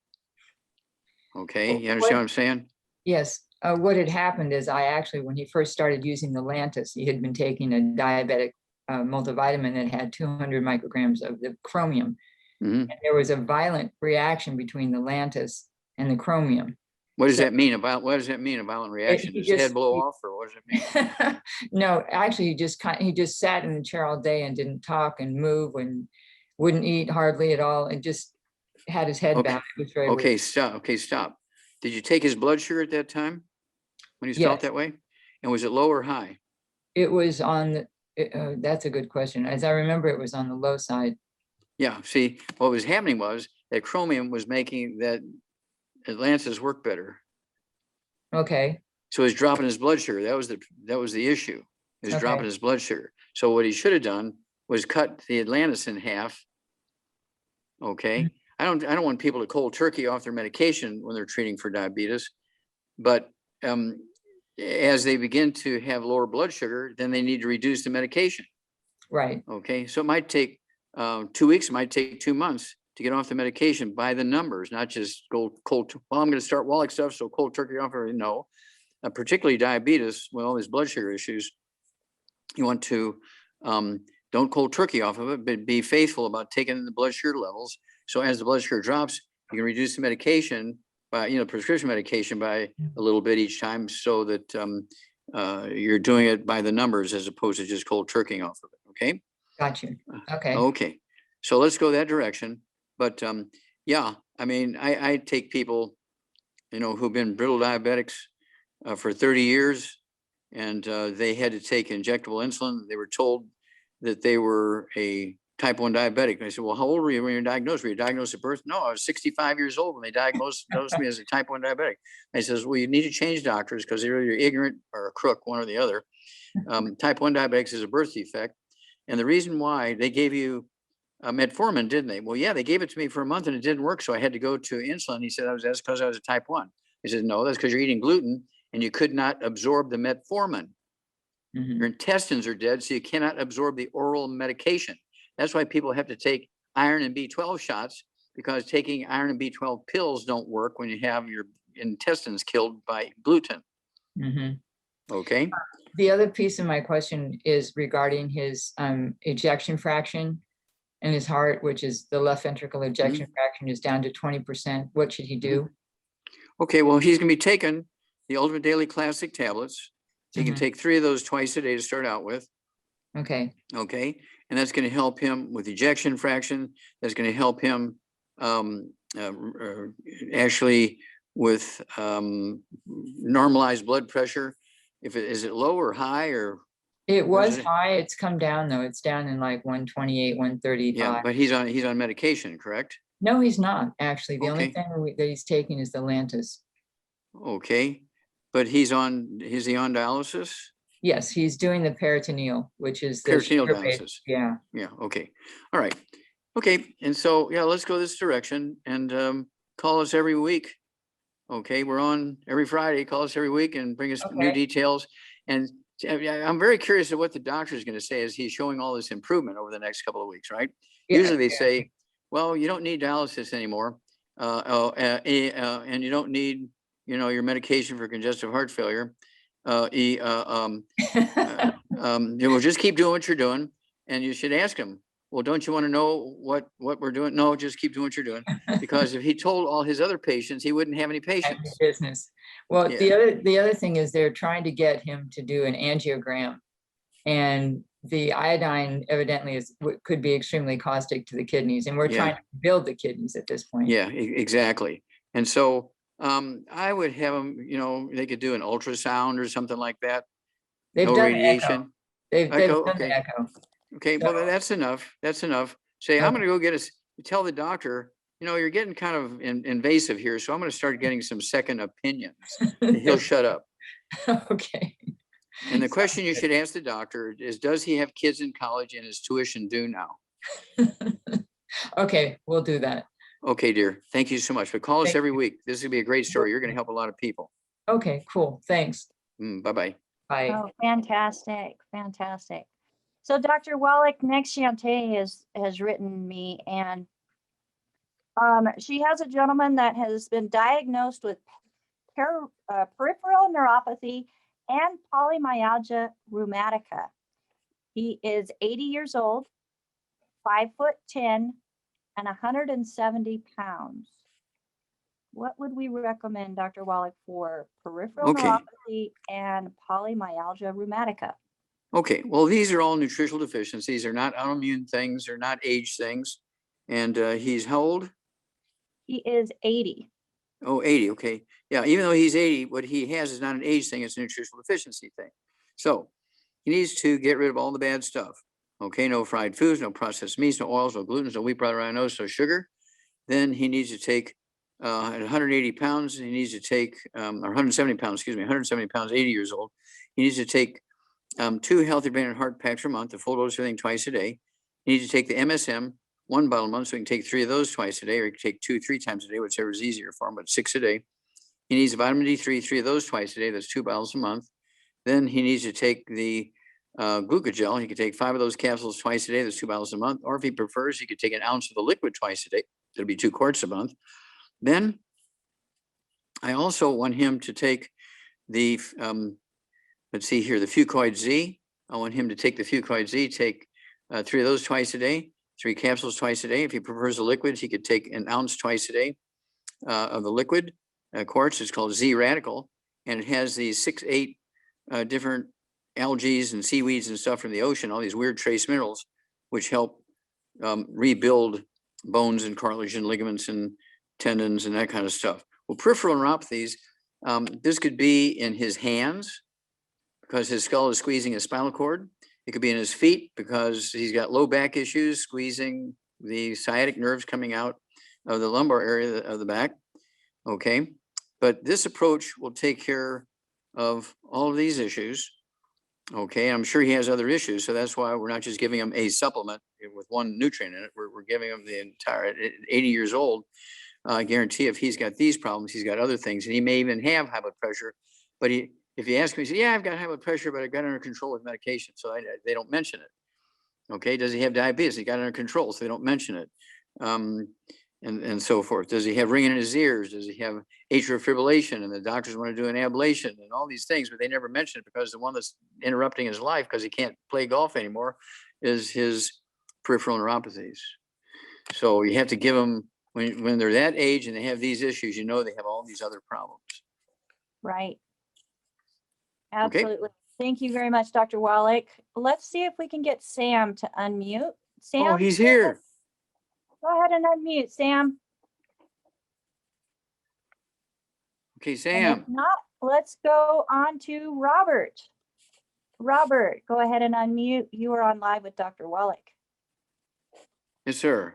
Okay. You understand what I'm saying? Yes. What had happened is when he first started using the Lantus, he had been taking a diabetic multivitamin that had 200 micrograms of the chromium. And there was a violent reaction between the Lantus and the chromium. What does that mean? What does that mean, a violent reaction? Does his head blow off, or what does it mean? No, actually, he just sat in the chair all day and didn't talk and move and wouldn't eat hardly at all, and just had his head back. It was very Okay, weird. stop. Okay, stop. Did you take his blood sugar at that time when he felt Yes. that way? And was it low or high? It was on the, that's a good question. As I remember, it was on the low side. Yeah, see, what was happening was that chromium was making that Lantus work better. Okay. So he's dropping his blood sugar. That was the issue. He's dropping his blood sugar. So what he should have done was cut the Atlantis in half. Okay. I don't want people to cold turkey off their medication when they're treating for diabetes, but as they begin to have lower blood sugar, then they need to reduce the medication. Right. Okay. So it might take 2 weeks, it might take 2 months to get off the medication by the numbers, not just go cold. Well, I'm going to start Wallach stuff, so cold turkey off. Or no, particularly diabetes, with all these blood sugar issues, you want to don't cold turkey off of it, but be faithful about taking the blood sugar levels. So as the blood sugar drops, you can reduce the medication by, prescription medication by a little bit each time, so that you're doing it by the numbers as opposed to just cold turkeying off of it. Okay. Got you. Okay. Okay. So let's go that direction. But yeah, I mean, I take people, who've been brittle diabetics for 30 years, and they had to take injectable insulin. They were told that they were a type 1 diabetic. And I said, well, how old were you when you were diagnosed? Were you diagnosed at birth? No, I was 65 years old when they diagnosed me as a type 1 diabetic. I says, well, you need to change doctors because they're either ignorant or a crook, one or the other. Type 1 diabetics is a birth defect. And the reason why they gave you metformin, didn't they? Well, yeah, they gave it to me for a month and it didn't work. So I had to go to insulin. He said, that's because I was a type 1. He said, no, that's because you're eating gluten and you could not absorb the metformin. Your intestines are dead, so you cannot absorb the oral medication. That's why people have to take iron and B12 shots, because taking iron and B12 pills don't work when you have your intestines killed by gluten. Okay. The other piece of my question is regarding his ejection fraction in his heart, which is the left ventricle ejection fraction is down to 20%. What should he do? Okay, well, he's going to be taking the Ultimate Daily Classic tablets. He can take 3 of those twice a day to start out with. Okay. Okay. And that's going to help him with ejection fraction. That's going to help him actually with normalized blood pressure. Is it low or high, or? It was high. It's come down though. It's down in like 128, 135. Yeah, but he's on medication, correct? No, he's not actually. The only Okay. thing that he's taking is the Lantus. Okay, but is he on dialysis? Yes, he's doing the peritoneal, which is the Peritoneal sugar-based- dialysis. Yeah. Yeah. Okay. All right. Okay. And so, yeah, let's go this direction and call us every week. Okay. We're on every Friday. Call us every week and bring us new details. And I'm very curious of what the doctor is going to say as he's showing all this improvement over the next couple of weeks, right? Yeah, Usually they say, well, you don't need dialysis anymore. And you don't need, your medication for congestive heart failure. We'll just keep doing what you're doing. And you should ask him, well, don't you want to know what we're doing? No, just keep doing what you're doing. Because if he told all his other patients, he wouldn't have any patients. Business. Well, Yeah. the other thing is they're trying to get him to do an angiogram, and the iodine evidently could be extremely caustic to the kidneys, and we're Yeah. trying to build the kidneys at this point. Yeah, exactly. And so I would have them, you know, they could do an ultrasound or something like that. They've No done radiation. they've Echo, done okay. the echo. Okay, well, So- that's enough. That's enough. Say, I'm Okay. gonna go get tell the doctor, you know, you're getting kind of invasive here, so I'm gonna start getting some second opinions. And he'll shut up. Okay. And the question you should ask the doctor is, does he have kids in college and is tuition due now? Okay, we'll do that. Okay, dear. Thank you so much. But call us Thank every week. This is gonna be a great story. You're gonna help a lot of people. Okay, cool. Thanks. Bye-bye. Bye. Oh, fantastic, fantastic. So Dr. Wallach, next Shantae has written me, and she has a gentleman that has been diagnosed with peripheral neuropathy and polymyalgia rheumatica. He is 80 years old, 5'10", and 170 pounds. What would we recommend, Dr. Wallach, for peripheral Okay. neuropathy and polymyalgia rheumatica? Okay, well, these are all nutritional deficiencies. They're not autoimmune things. They're not age things. And he's how old? He is 80. Oh, 80. Okay. Yeah, even though he's 80, what he has is not an age thing. It's a nutritional deficiency thing. So he needs to get rid of all the bad stuff. Okay, no fried foods, no processed meats, no oils, no gluten, no wheat, butter, ryenos, no sugar. Then he needs to take at 180 pounds, he needs to take, or 170 pounds, excuse me, 170 pounds, 80 years old. He needs to take 2 healthy brain and heart packs per month, the full dose of everything twice a day. You need to take the MSM, 1 bottle a month, so he can take 3 of those twice a day, or he can take 2, 3 times a day, whichever is easier for him, but 6 a day. He needs vitamin D3, 3 of those twice a day. That's 2 bottles a month. Then he needs to take the glucogel. He could take 5 of those capsules twice a day. That's 2 bottles a month. Or if he prefers, he could take an ounce of the liquid twice a day. That'll be 2 quarts a month. Then I also want him to take the let's see here, the Fucoid Z. I want him to take the Fucoid Z, take 3 of those twice a day, 3 capsules twice a day. If he prefers the liquids, he could take an ounce twice a day of the liquid quartz. It's called Z Radical, and it has these 6, 8 different algae and seaweeds and stuff from the ocean, all these weird trace minerals, which help rebuild bones and cartilage and ligaments and tendons and that kind of stuff. Well, peripheral neuropathies, this could be in his hands, because his skull is squeezing his spinal cord. It could be in his feet because he's got low back issues, squeezing the sciatic nerves coming out of the lumbar area of the back. Okay. But this approach will take care of all of these issues. Okay. I'm sure he has other issues. So that's why we're not just giving him a supplement with one nutrient in it. We're giving him the entire, at 80 years old. I guarantee if he's got these problems, he's got other things, and he may even have high blood pressure, but if you ask me, he said, yeah, I've got high blood pressure, but I got it under control with medication. So they don't mention it. Okay. Does he have diabetes? He got it under control, so they don't mention it. And so forth. Does he have ringing in his ears? Does he have atrial fibrillation? And the doctors want to do an ablation and all these things, but they never mention it because the one that's interrupting his life because he can't play golf anymore is his peripheral neuropathies. So you have to give them, when they're that age and they have these issues, you know they have all these other problems. Right. Okay. Absolutely. Thank you very much, Dr. Wallach. Let's see if we can get Sam to unmute. Sam? Oh, he's here. Go ahead and unmute, Sam. Okay, And Sam. if not, let's go on to Robert. Robert, go ahead and unmute. You are on live with Dr. Wallach. Yes, sir.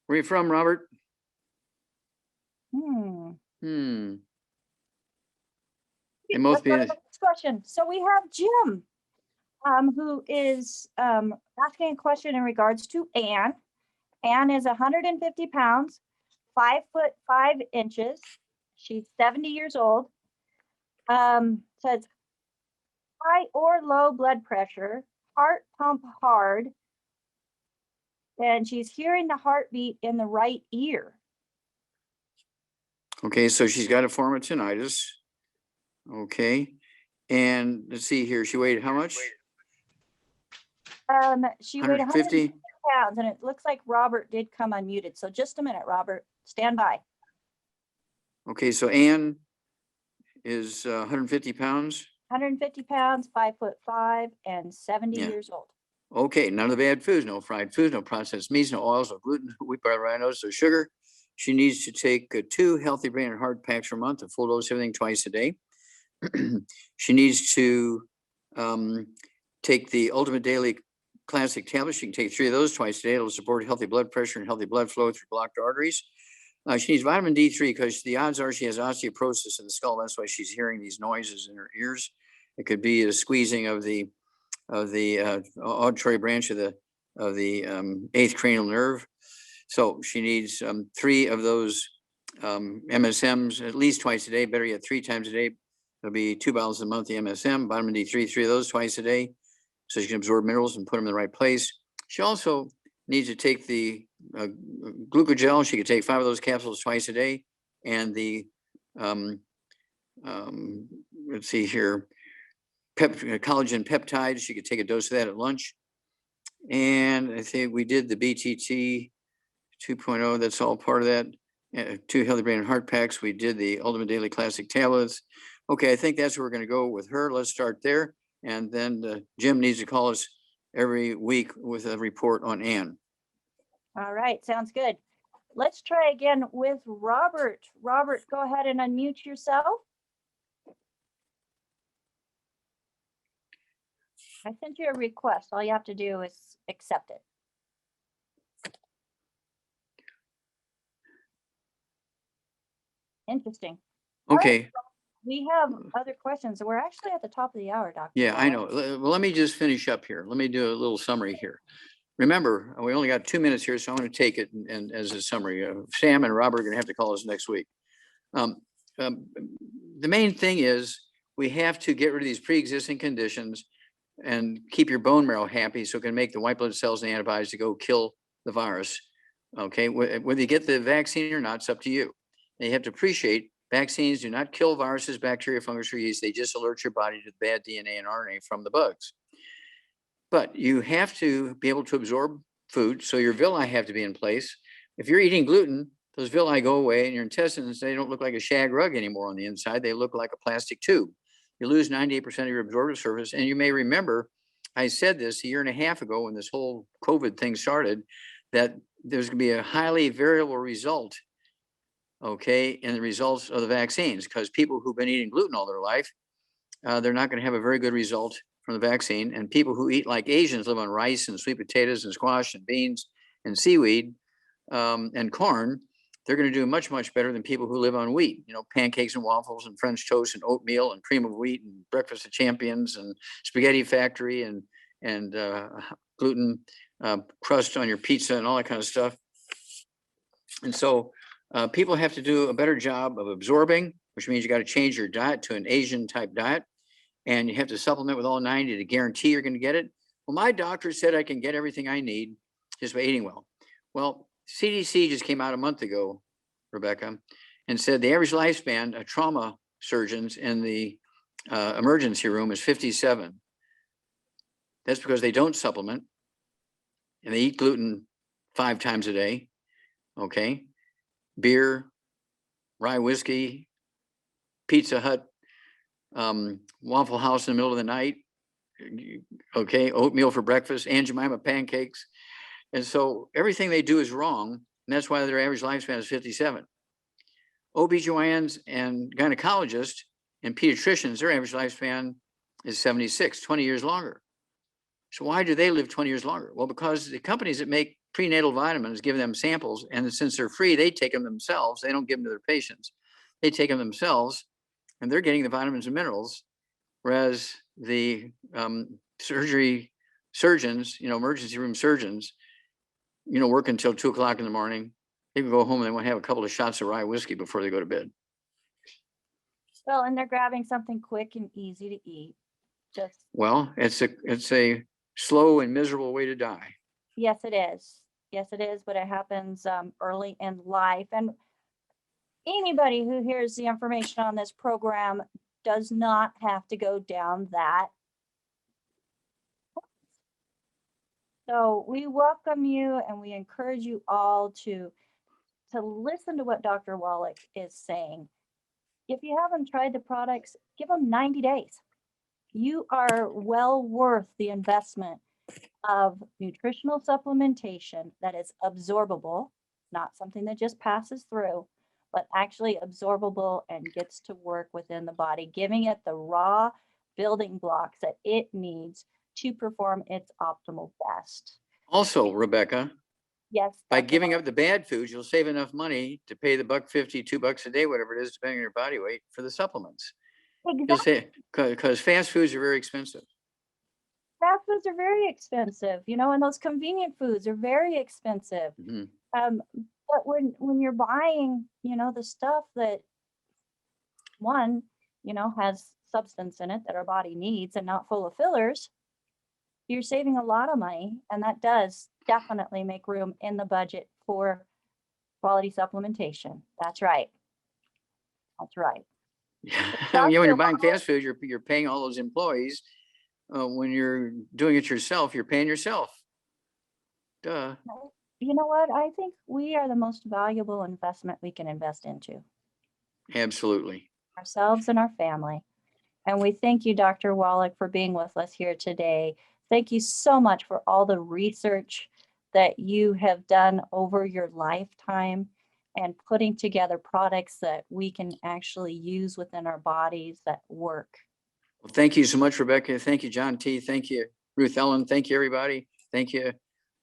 Where are you from, Robert? It must Let's be. go to the next question. So we have Jim, who is asking a question in regards to Anne. Anne is 150 pounds, 5'5". She's 70 years old. Says high or low blood pressure, heart pump hard, and she's hearing the heartbeat in the right ear. Okay, so she's got a form of tinnitus. Okay, and let's see here. She weighed how much? She weighed 150 pounds, and it looks like Robert did come unmuted. So just a minute, Robert, stand by. Okay, so Anne is 150 pounds. 150 pounds, 5'5", and 70 Yeah. years old. Okay, none of the bad foods, no fried foods, no processed meats, no oils, no gluten, wheat, butter, rhinos, no sugar. She needs to take 2 healthy brain and heart packs per month, a full dose of everything twice a day. She needs to take the Ultimate Daily Classic tablets. She can take 3 of those twice a day. It'll support healthy blood pressure and healthy blood flow through blocked arteries. She needs vitamin D3 because the odds are she has osteoporosis in the skull. That's why she's hearing these noises in her ears. It could be a squeezing of the auditory branch of the 8th cranial nerve. So she needs 3 of those MSMs at least twice a day, better yet 3 times a day. It'll be 2 bottles a month, the MSM, vitamin D3, 3 of those twice a day, so she can absorb minerals and put them in the right place. She also needs to take the glucogel. She could take 5 of those capsules twice a day, and the let's see here, collagen peptides. She could take a dose of that at lunch. And I think we did the BTT 2.0. That's all part of that. 2 healthy brain and heart packs. We did the Ultimate Daily Classic tablets. Okay, I think that's where we're going to go with her. Let's start there. And then Jim needs to call us every week with a report on Ann. All right, sounds good. Let's try again with Robert. Robert, go ahead and unmute yourself. I sent you a request. All you have to do is accept it. Interesting. All right, Okay. we have other questions. We're actually at the top of the hour, Dr. Yeah, I Wallach. know. Well, let me just finish up here. Let me do a little summary here. Remember, we only got 2 minutes here, so I'm going to take it and as a summary. Sam and Robert are going to have to call us next week. The main thing is we have to get rid of these pre-existing conditions and keep your bone marrow happy so it can make the white blood cells and antibodies to go kill the virus. Okay, whether you get the vaccine or not, it's up to you. And you have to appreciate vaccines do not kill viruses, bacteria, fungus, or yeast. They just alert your body to the bad DNA and RNA from the bugs. But you have to be able to absorb food, so your villi have to be in place. If you're eating gluten, those villi go away and your intestines, they don't look like a shag rug anymore on the inside. They look like a plastic tube. You lose 98% of your absorptive surface. And you may remember, I said this a year and a half ago when this whole COVID thing started, that there's going to be a highly variable result, okay, in the results of the vaccines, because people who've been eating gluten all their life, they're not going to have a very good result from the vaccine. And people who eat like Asians, live on rice and sweet potatoes and squash and beans and seaweed and corn, they're going to do much, much better than people who live on wheat, you know, pancakes and waffles and French toast and oatmeal and cream of wheat and breakfast of champions and spaghetti factory and gluten crust on your pizza and all that kind of stuff. And so people have to do a better job of absorbing, which means you got to change your diet to an Asian type diet. And you have to supplement with all 90 to guarantee you're going to get it. Well, my doctor said I can get everything I need just by eating well. Well, CDC just came out a month ago, Rebecca, and said the average lifespan of trauma surgeons in the emergency room is 57. That's because they don't supplement and they eat gluten 5 times a day. Okay. Beer, rye whiskey, Pizza Hut, Waffle House in the middle of the night. Okay. Oatmeal for breakfast, Aunt Jemima pancakes. And so everything they do is wrong. And that's why their average lifespan is 57. OBGYNs and gynecologists and pediatricians, their average lifespan is 76, 20 years longer. So why do they live 20 years longer? Well, because the companies that make prenatal vitamins give them samples, and since they're free, they take them themselves. They don't give them to their patients. They take them themselves, and they're getting the vitamins and minerals, whereas the surgeons, you know, emergency room surgeons, you know, work until 2 o'clock in the morning. They can go home and they want to have a couple of shots of rye whiskey before they go to bed. Well, and they're grabbing something quick and easy to eat. Just Well, it's a slow and miserable way to die. yes, it is. Yes, it is, but it happens early in life. And anybody who hears the information on this program does not have to go down that. So we welcome you and we encourage you all to listen to what Dr. Wallach is saying. If you haven't tried the products, give them 90 days. You are well worth the investment of nutritional supplementation that is absorbable, not something that just passes through, but actually absorbable and gets to work within the body, giving it the raw building blocks that it needs to perform its optimal best. Also, Rebecca, Yes. by Dr. giving Wallach. up the bad foods, you'll save enough money to pay the $1.50, $2 a day, whatever it is, depending on your body weight, for the supplements. You'll Exactly. say, because fast foods are very expensive. Fast foods are very expensive, you know, and those convenient foods are very expensive. Mhm. But when you're buying, you know, the stuff that one, you know, has substance in it that our body needs and not full of fillers, you're saving a lot of money, and that does definitely make room in the budget for quality supplementation. That's right. That's right. Yeah, Dr. when you're buying Wallach- fast food, you're paying all those employees. When you're doing it yourself, you're paying yourself. Duh. You know what? I think we are the most valuable investment we can invest into Absolutely. ourselves and our family. And we thank you, Dr. Wallach, for being with us here today. Thank you so much for all the research that you have done over your lifetime and putting together products that we can actually use within our bodies that work. Well, thank you so much, Rebecca. Thank you, John T. Thank you, Ruth Ellen. Thank you, everybody. Thank you.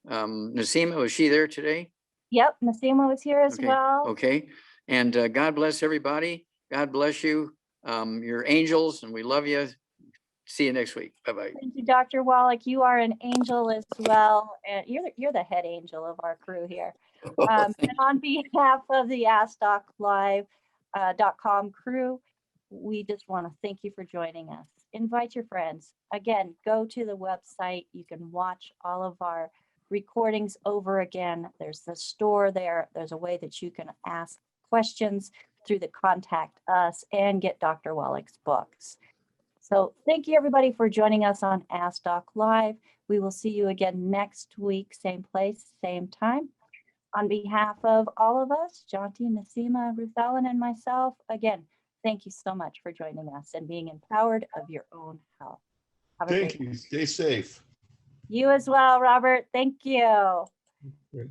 Nasima, was she there today? Yep, Nasima was here as Okay, well. okay. And God bless everybody. God bless you. You're angels and we love you. See you next week. Bye-bye. Thank you, Dr. Wallach. You are an angel as well. And you're the head angel of our crew here. And on behalf of the AskDocLive.com crew, we just want to thank you for joining us. Invite your friends. Again, go to the website. You can watch all of our recordings over again. There's the store there. There's a way that you can ask questions through the contact us and get Dr. Wallach's books. So thank you everybody for joining us on Ask Doc Live. We will see you again next week, same place, same time. On behalf of all of us, Jonty, Nasima, Ruth Ellen, and myself, again, thank you so much for joining us and being empowered of your own health. Have a great Thank you. Stay safe. You as well, Robert. Thank you. Great.